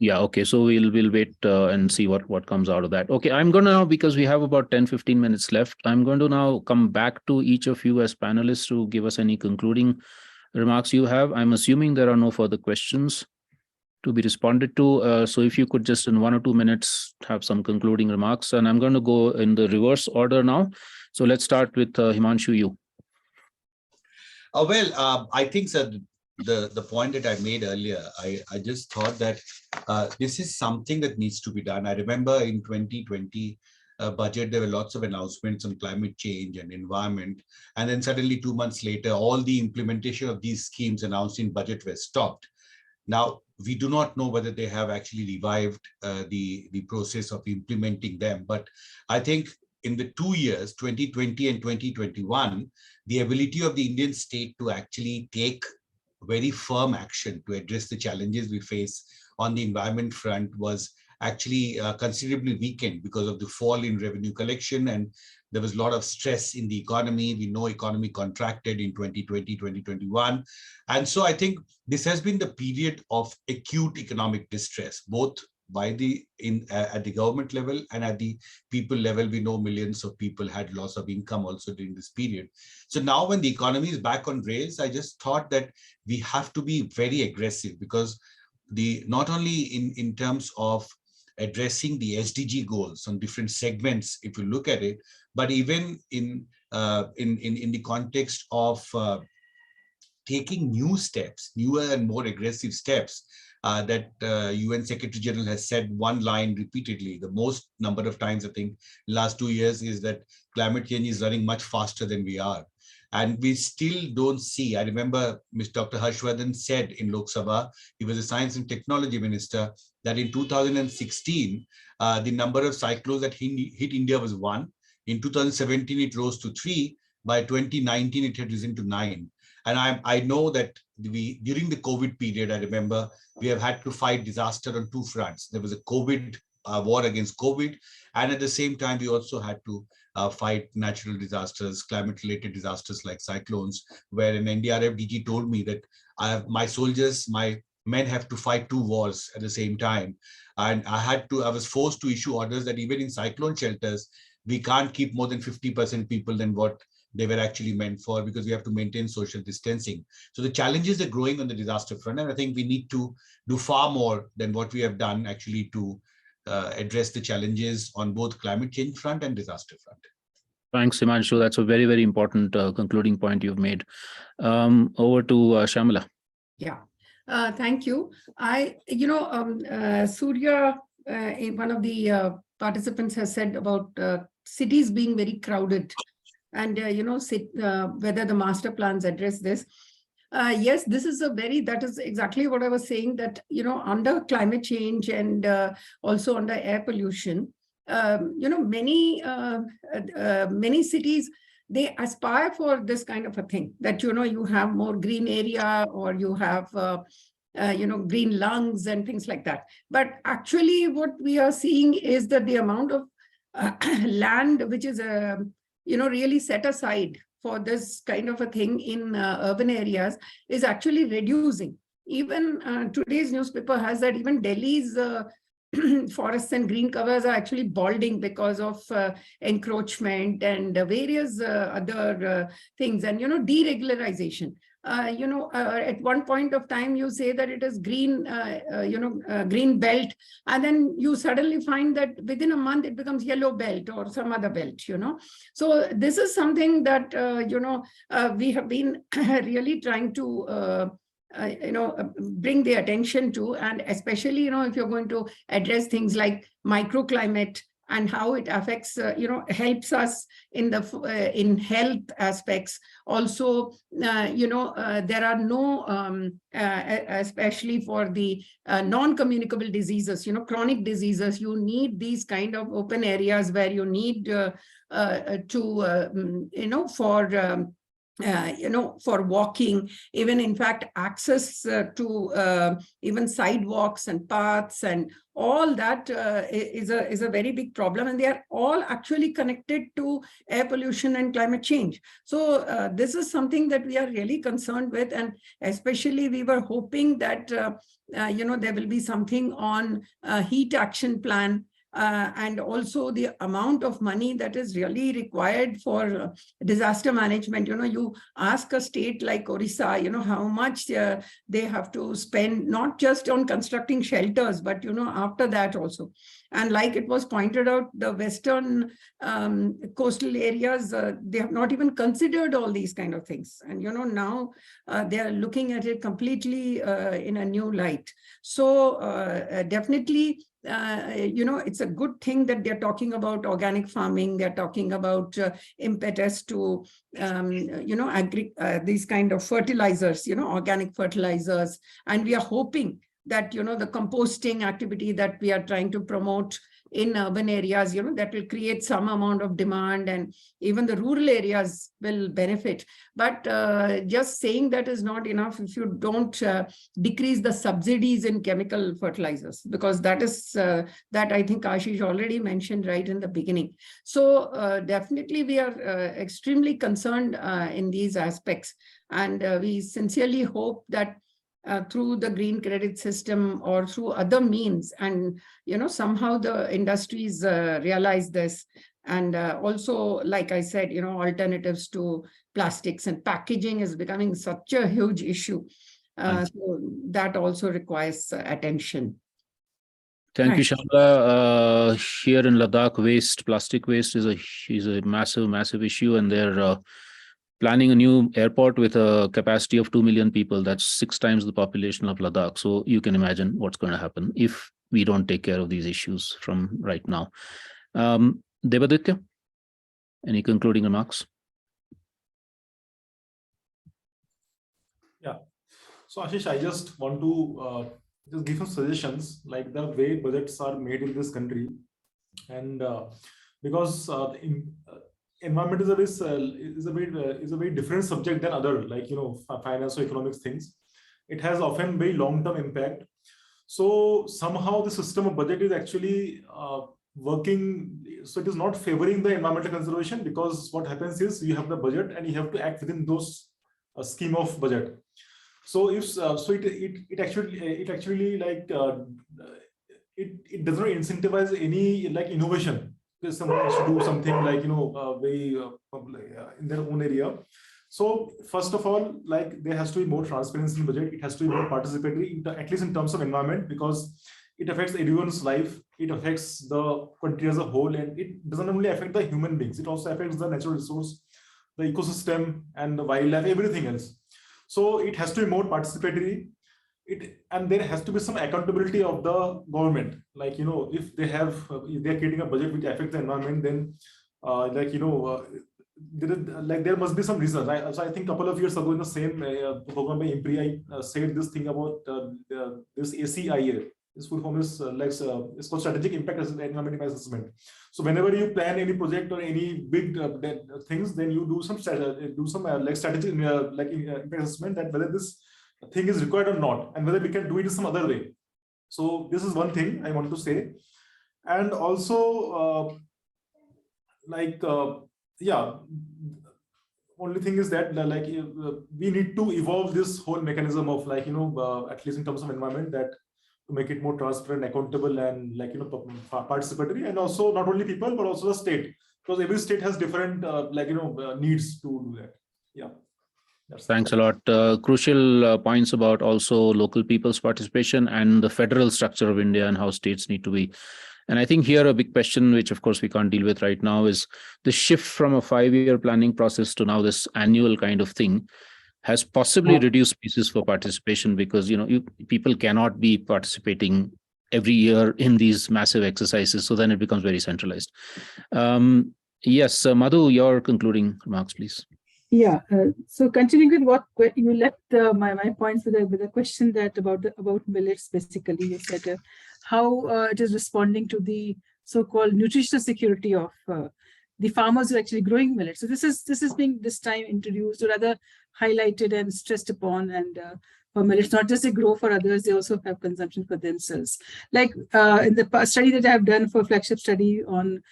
Speaker 3: Yeah, okay. So we'll wait and see what comes out of that. Okay, I'm going to now, because we have about 10-15 minutes left, I'm going to now come back to each of you as panelists to give us any concluding remarks you have. I'm assuming there are no further questions to be responded to. So if you could just in 1 or 2 minutes have some concluding remarks, and I'm going to go in the reverse order now. So let's start with Himanshu, you.
Speaker 10: I think the point that I made earlier, I just thought that this is something that needs to be done. I remember in 2020, budget, there were lots of announcements on climate change and environment. And then suddenly 2 months later, all the implementation of these schemes announced in budget were stopped. Now, we do not know whether they have actually revived the process of implementing them. But I think in the 2 years, 2020 and 2021, the ability of the Indian state to actually take very firm action to address the challenges we face on the environment front was actually considerably weakened because of the fall in revenue collection, and there was a lot of stress in the economy. We know economy contracted in 2020, 2021. And so I think this has been the period of acute economic distress, both by at the government level and at the people level. We know millions of people had loss of income also during this period. So now when the economy is back on rails, I just thought that we have to be very aggressive, because not only in terms of addressing the SDG goals on different segments, if you look at it, but even in the context of taking new steps, newer and more aggressive steps, that UN Secretary General has said one line repeatedly, the most number of times, I think, last 2 years, is that climate change is running much faster than we are. And we still don't see. I remember Dr. Harshvardhan said in Lok Sabha, he was a science and technology minister, that in 2016, the number of cyclones that hit India was 1. In 2017, it rose to 3. By 2019, it had risen to 9. And I know that during the COVID period, I remember we have had to fight disaster on 2 fronts. There was a COVID war against COVID, and at the same time, we also had to fight natural disasters, climate-related disasters like cyclones, where an NDRF DG told me that my soldiers, my men have to fight 2 wars at the same time. And I was forced to issue orders that even in cyclone shelters, we can't keep more than 50% people than what they were actually meant for, because we have to maintain social distancing. So the challenges are growing on the disaster front, and I think we need to do far more than what we have done actually to address the challenges on both climate change front and disaster front.
Speaker 3: Thanks, Himanshu. That's a very, very important concluding point you've made. Over to Shamala.
Speaker 9: Yeah, thank you. Surya, one of the participants has said about cities being very crowded, and whether the master plans address this. Yes, that is exactly what I was saying, that, under climate change and also under air pollution, many cities, they aspire for this kind of a thing, that, you have more green area, or you have, green lungs and things like that. But actually what we are seeing is that the amount of land which is, really set aside for this kind of a thing in urban areas is actually reducing. Even today's newspaper has that even Delhi's forests and green covers are actually balding because of encroachment and various other things, and deregularization. At one point of time, you say that it is green, green belt, and then you suddenly find that within a month it becomes yellow belt or some other belt. So this is something that we have been really trying to bring the attention to, and especially if you're going to address things like microclimate and how it affects helps us in the in health aspects. Also, there are no especially for the non-communicable diseases, chronic diseases, you need these kind of open areas where you need for walking, even in fact access to even sidewalks and paths, and all that is a very big problem, and they are all actually connected to air pollution and climate change. So this is something that we are really concerned with, and especially we were hoping that there will be something on heat action plan. And also the amount of money that is really required for disaster management. You ask a state like Orissa, how much they have to spend, not just on constructing shelters, but, after that also. And like it was pointed out, the western coastal areas, they have not even considered all these kind of things. And, now they are looking at it completely in a new light. So definitely, it's a good thing that they're talking about organic farming. They're talking about impetus to, these kind of fertilizers, organic fertilizers. And we are hoping that, the composting activity that we are trying to promote in urban areas, that will create some amount of demand, and even the rural areas will benefit. But just saying that is not enough if you don't decrease the subsidies in chemical fertilizers, because that is that I think Ashish already mentioned right in the beginning. So definitely we are extremely concerned in these aspects, and we sincerely hope that through the green credit system or through other means, and somehow the industries realize this, and also, like I said, alternatives to plastics and packaging is becoming such a huge issue. So that also requires attention.
Speaker 3: Thank you, Shamla. Here in Ladakh, plastic waste is a massive issue, and they're planning a new airport with a capacity of 2 million people. That's 6 times the population of Ladakh. So you can imagine what's going to happen if we don't take care of these issues from right now. Debadityo, any concluding remarks?
Speaker 7: Yeah. So Ashish, I just want to just give some suggestions, like the way budgets are made in this country, and because environment is a very different subject than other, like finance or economics things. It has often very long-term impact. So somehow the system of budget is actually working. So it is not favoring the environmental conservation, because what happens is you have the budget and you have to act within those scheme of budget. So if it actually like it does not incentivize any like innovation. If someone wants to do something like very in their own area. So first of all, like there has to be more transparency in budget. It has to be more participatory, at least in terms of environment, because it affects everyone's life. It affects the country as a whole, and it doesn't only affect the human beings. It also affects the natural resource, the ecosystem, and the wildlife, everything else. So it has to be more participatory. And there has to be some accountability of the government. Like, if they're creating a budget which affects the environment, then there must be some reasons. So I think a couple of years ago in the same program by IMPRI, I said this thing about this ACIA. This full form is it's called Strategic Impact Environment Impact Assessment. So whenever you plan any project or any big things, then you do some strategic impact assessment, that whether this thing is required or not, and whether we can do it in some other way. So this is one thing I want to say. And also only thing is that we need to evolve this whole mechanism of at least in terms of environment, that to make it more transparent, accountable, and participatory, and also not only people but also the state, because every state has different needs to do that. Yeah.
Speaker 3: Thanks a lot. Crucial points about also local people's participation and the federal structure of India and how states need to be. And I think here a big question, which of course we can't deal with right now, is the shift from a 5-year planning process to now this annual kind of thing has possibly reduced pieces for participation, because people cannot be participating every year in these massive exercises. So then it becomes very centralized. Yes, Madhu, your concluding remarks, please.
Speaker 6: Yeah. So continuing with what you left my points with a question that about millets. Basically, you said how it is responding to the so-called nutritional security of the farmers who are actually growing millets. So this is being this time introduced, or rather highlighted and stressed upon. And for millets, not just they grow for others, they also have consumption for themselves. Like in the study that I have done for flagship study on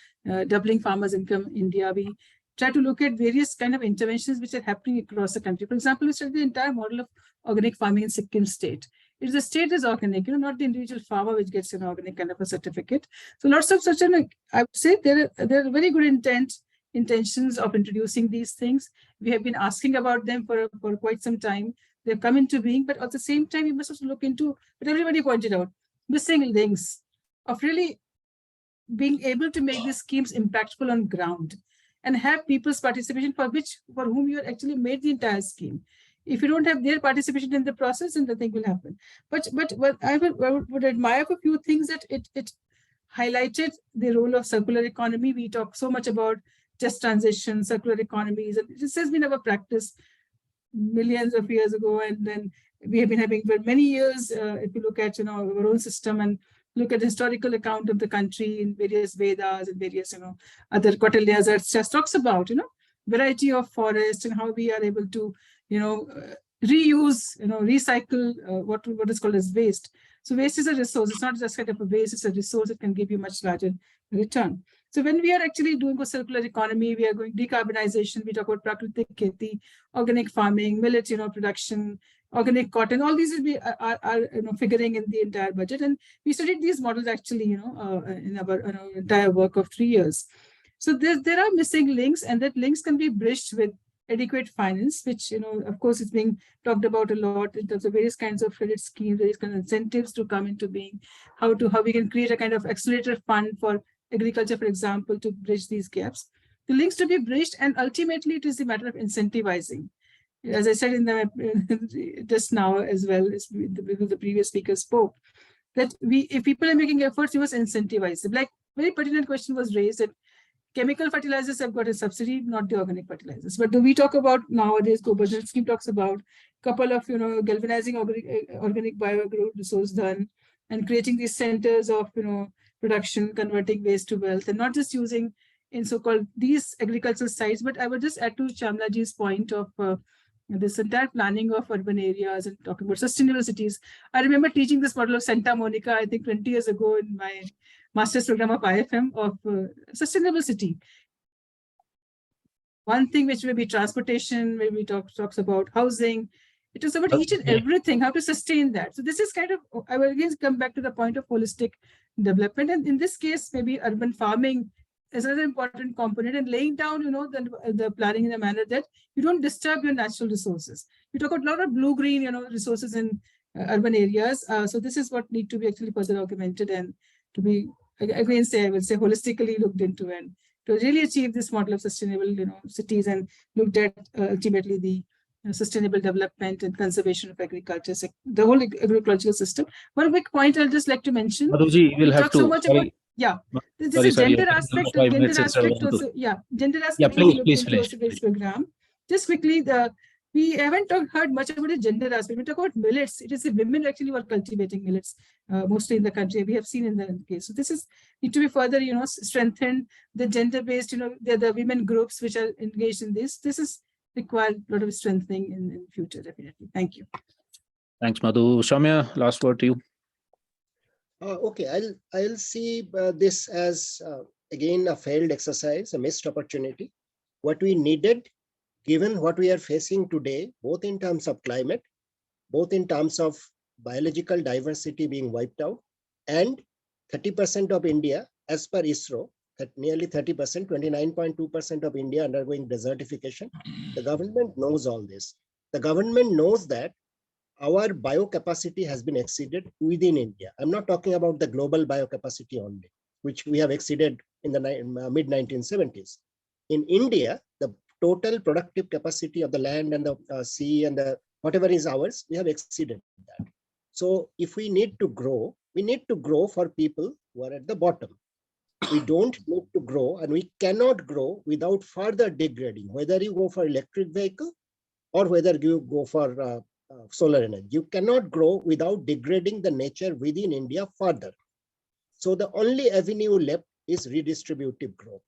Speaker 6: doubling farmers' income in India, we try to look at various kind of interventions which are happening across the country. For example, we studied the entire model of organic farming in Sikkim state. It is the state is organic, not the individual farmer which gets an organic kind of a certificate. So lots of such, I would say there are very good intentions of introducing these things. We have been asking about them for quite some time. They've come into being, but at the same time, we must also look into what everybody pointed out, missing links of really being able to make these schemes impactful on ground, and have people's participation for whom you actually made the entire scheme. If you don't have their participation in the process, then nothing will happen. But what I would admire for a few things, that highlighted the role of circular economy. We talk so much about just transition, circular economies, and this has been our practice millions of years ago, and then we have been having for many years. If you look at our own system and look at the historical account of the country in various Vedas and various other Kautilya's, it just talks about variety of forests and how we are able to reuse, recycle what is called as waste. So waste is a resource. It's not just kind of a waste, it's a resource that can give you much larger return. So when we are actually doing a circular economy, we are going decarbonization, we talk about prakritik kheti, organic farming, millet production, organic cotton, all these are figuring in the entire budget. And we studied these models actually in our entire work of 3 years. So there are missing links, and that links can be bridged with adequate finance, which of course is being talked about a lot in terms of various kinds of credit schemes, various kinds of incentives to come into being, how we can create a kind of accelerator fund for agriculture, for example, to bridge these gaps. The links to be bridged, and ultimately it is a matter of incentivizing. As I said in the just now as well, as the previous speaker spoke, that if people are making efforts, we must incentivize them. Like very pertinent question was raised that chemical fertilizers have got a subsidy, not the organic fertilizers. But do we talk about nowadays, Co-convener scheme talks about a couple of galvanizing organic bio-agro resource done and creating these centers of production, converting waste to wealth, and not just using in so-called these agricultural sites. But I would just add to Shamlaji's point of this entire planning of urban areas and talking about sustainable cities. I remember teaching this model of Santa Monica, I think 20 years ago in my master's program of IFM of sustainable city. One thing which may be transportation, where we talks about housing. It was about each and everything, how to sustain that. So this is kind of, I will again come back to the point of holistic development. And in this case, maybe urban farming is another important component, and laying down, the planning in a manner that you don't disturb your natural resources. We talk about a lot of blue-green, resources in urban areas. So this is what need to be actually further augmented and to be, again, I would say holistically looked into, and to really achieve this model of sustainable, cities, and looked at ultimately the sustainable development and conservation of agriculture, the whole agricultural system. One quick point I'll just like to mention.
Speaker 3: Madhuji, we'll have to.
Speaker 6: So much about, this is a gender aspect. Gender aspect also, gender aspect.
Speaker 3: Please finish.
Speaker 6: This program. Just quickly, we haven't heard much about the gender aspect. We talk about millets. It is the women actually who are cultivating millets, mostly in the country. We have seen in the case. So this is need to be further, strengthened. The gender-based, the women groups which are engaged in this. This is required a lot of strengthening in future, definitely. Thank you.
Speaker 3: Thanks, Madhu. Soumya, last word to you.
Speaker 5: Okay, I'll see this as again a failed exercise, a missed opportunity. What we needed, given what we are facing today, both in terms of climate, both in terms of biological diversity being wiped out, and 30% of India, as per ISRO, that nearly 30%, 29.2% of India undergoing desertification. The government knows all this. The government knows that our biocapacity has been exceeded within India. I'm not talking about the global biocapacity only, which we have exceeded in the mid-1970s. In India, the total productive capacity of the land and the sea and the whatever is ours, we have exceeded that. So if we need to grow, we need to grow for people who are at the bottom. We don't need to grow, and we cannot grow without further degrading, whether you go for electric vehicle or whether you go for solar energy. You cannot grow without degrading the nature within India further. So the only avenue left is redistributive growth.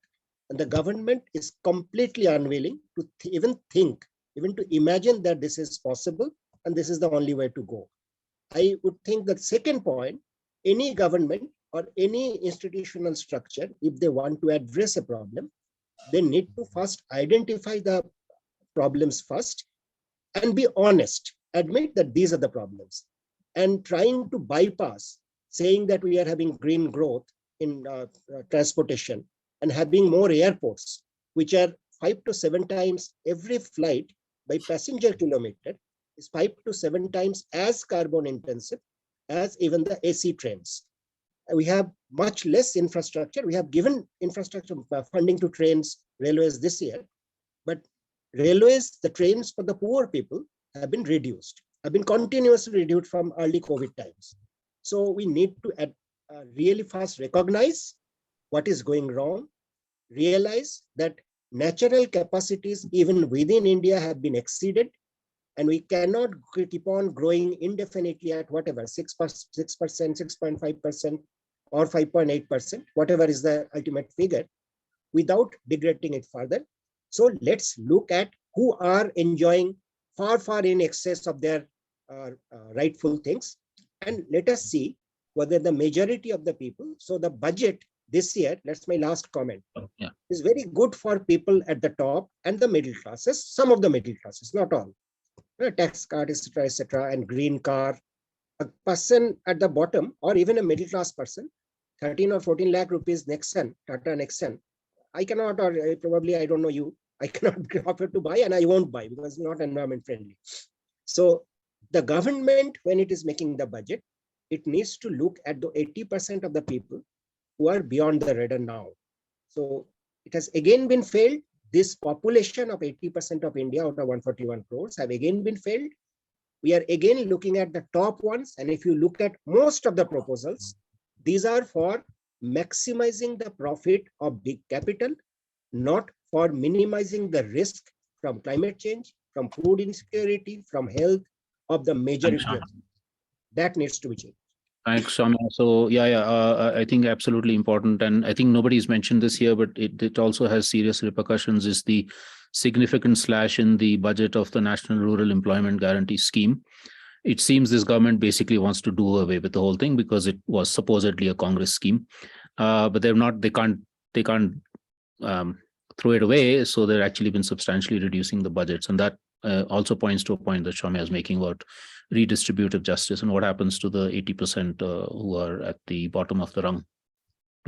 Speaker 5: And the government is completely unwilling to even to imagine that this is possible and this is the only way to go. I would think that second point, any government or any institutional structure, if they want to address a problem, they need to first identify the problems first and be honest, admit that these are the problems. And trying to bypass saying that we are having green growth in transportation and having more airports, which are 5 to 7 times every flight by passenger kilometer is 5 to 7 times as carbon intensive as even the AC trains. We have much less infrastructure. We have given infrastructure funding to trains, railways this year, but railways, the trains for the poor people have been reduced, have been continuously reduced from early COVID times. So we need to really fast recognize what is going wrong, realize that natural capacities even within India have been exceeded, and we cannot keep on growing indefinitely at whatever 6%, 6.5%, or 5.8%, whatever is the ultimate figure, without degrading it further. So let's look at who are enjoying far, far in excess of their rightful things, and let us see whether the majority of the people. So the budget this year, that's my last comment, is very good for people at the top and the middle classes, some of the middle classes, not all. Tax cut, etc., and green car. A person at the bottom, or even a middle class person, 13 or 14 lakh rupees Nexon, Tata Nexon, I cannot, or probably I don't know you, I cannot offer to buy, and I won't buy because it's not environment friendly. So the government, when it is making the budget, it needs to look at the 80% of the people who are beyond the radar now. So it has again been failed. This population of 80% of India out of 141 crores have again been failed. We are again looking at the top ones. And if you look at most of the proposals, these are for maximizing the profit of big capital, not for minimizing the risk from climate change, from food insecurity, from health of the majority. That needs to be changed.
Speaker 3: Thanks, Soumya. So I think absolutely important, and I think nobody's mentioned this here, but it also has serious repercussions, is the significant slash in the budget of the National Rural Employment Guarantee Scheme. It seems this government basically wants to do away with the whole thing because it was supposedly a Congress scheme, but they can't throw it away. So they're actually been substantially reducing the budgets, and that also points to a point that Soumya is making about redistributive justice and what happens to the 80% who are at the bottom of the rung,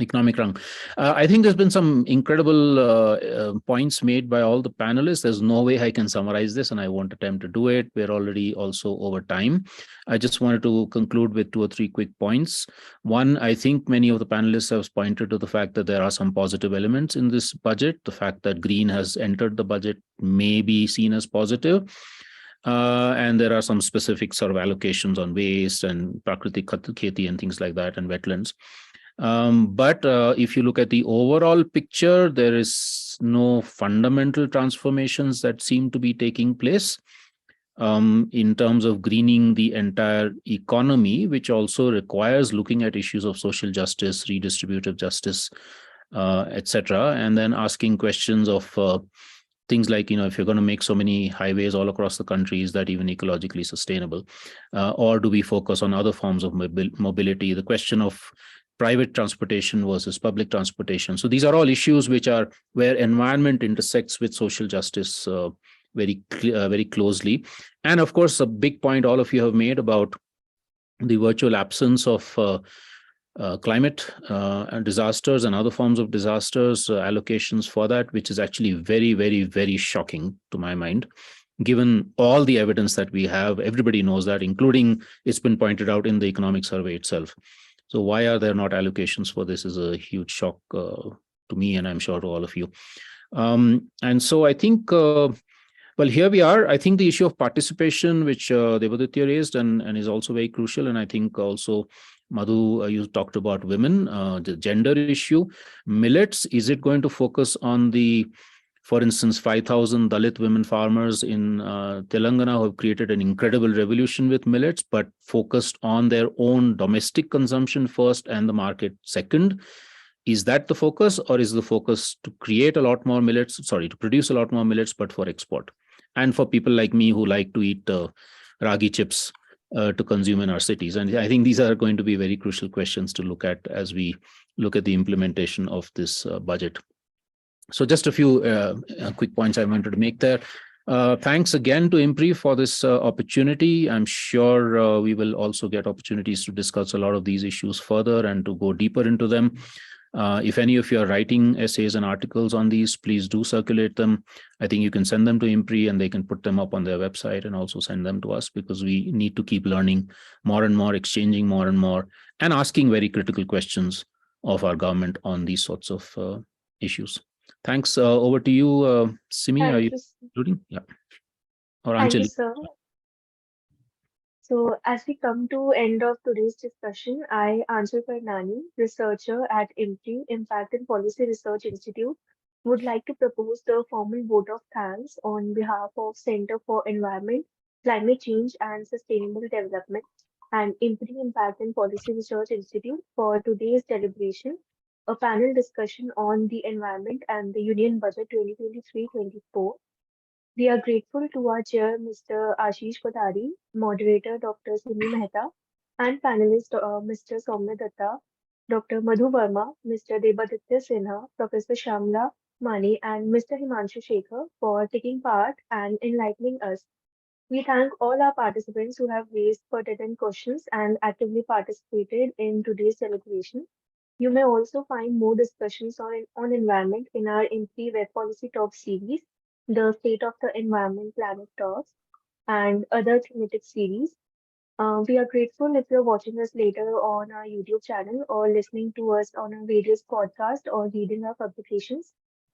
Speaker 3: economic rung. I think there's been some incredible points made by all the panelists. There's no way I can summarize this, and I won't attempt to do it. We're already also over time. I just wanted to conclude with 2 or 3 quick points. One, I think many of the panelists have pointed to the fact that there are some positive elements in this budget. The fact that green has entered the budget may be seen as positive. And there are some specific sort of allocations on waste and Prakritik Kheti and things like that, and wetlands. But if you look at the overall picture, there is no fundamental transformations that seem to be taking place in terms of greening the entire economy, which also requires looking at issues of social justice, redistributive justice, etc., and then asking questions of things like, if you're going to make so many highways all across the country, is that even ecologically sustainable? Or do we focus on other forms of mobility? The question of private transportation versus public transportation. So these are all issues where environment intersects with social justice very closely. And of course, a big point all of you have made about the virtual absence of climate and disasters and other forms of disasters, allocations for that, which is actually very, very, very shocking to my mind, given all the evidence that we have. Everybody knows that, including it's been pointed out in the economic survey itself. So why are there not allocations for this is a huge shock to me, and I'm sure to all of you. And so I think, well, here we are. I think the issue of participation, which Debadityo raised and is also very crucial. And I think also, Madhu, you talked about women, the gender issue. Millets, is it going to focus on the, for instance, 5,000 Dalit women farmers in Telangana who have created an incredible revolution with millets, but focused on their own domestic consumption first and the market second? Is that the focus, or is the focus to create a lot more millets, to produce a lot more millets, but for export? And for people like me who like to eat ragi chips to consume in our cities. And I think these are going to be very crucial questions to look at as we look at the implementation of this budget. So just a few quick points I wanted to make there. Thanks again to IMPRI for this opportunity. I'm sure we will also get opportunities to discuss a lot of these issues further and to go deeper into them. If any of you are writing essays and articles on these, please do circulate them. I think you can send them to IMPRI and they can put them up on their website and also send them to us, because we need to keep learning more and more, exchanging more and more, and asking very critical questions of our government on these sorts of issues. Thanks. Over to you, Simi. Are you including? Yeah. Or
Speaker 1: Thank you,
Speaker 3: Anjali?
Speaker 1: sir. So as we come to end of today's discussion, I, Anshul Karnani, researcher at IMPRI, Impact and Policy Research Institute, would like to propose the formal vote of thanks on behalf of Center for Environment, Climate Change and Sustainable Development and IMPRI Impact and Policy Research Institute for today's deliberation, a panel discussion on the environment and the Union Budget 2023-24. We are grateful to our chair, Mr. Ashish Kothari, moderator, Dr. Simi Mehta, and panelist, Mr. Soumya Dutta, Dr. Madhu Verma, Mr. Debadityo Sinha, Professor Shamla Mani, and Mr. Himanshu Shekhar for taking part and enlightening us. We thank all our participants who have raised pertinent questions and actively participated in today's celebration. You may also find more discussions on environment in our IMPRI Web Policy Talk series, the State of the Environment Planet Talks, and other thematic series. We are grateful if you're watching us later on our YouTube channel or listening to us on our various podcasts or reading our publications.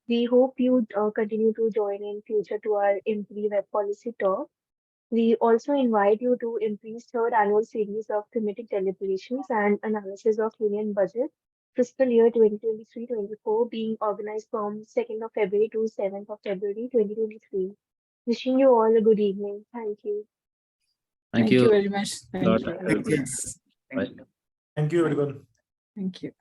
Speaker 1: We hope you continue to join in future to our IMPRI Web Policy Talk. We also invite you to IMPRI's third annual series of thematic deliberations and analysis of Union Budget, fiscal year 2023-24, being organized from 2nd of February to 7th of February 2023. Wishing you all a good evening. Thank you.
Speaker 6: Thank you very much. Thank
Speaker 3: Lord.
Speaker 6: you. Yes.
Speaker 3: Bye.
Speaker 7: Thank you, everyone.
Speaker 6: Thank you.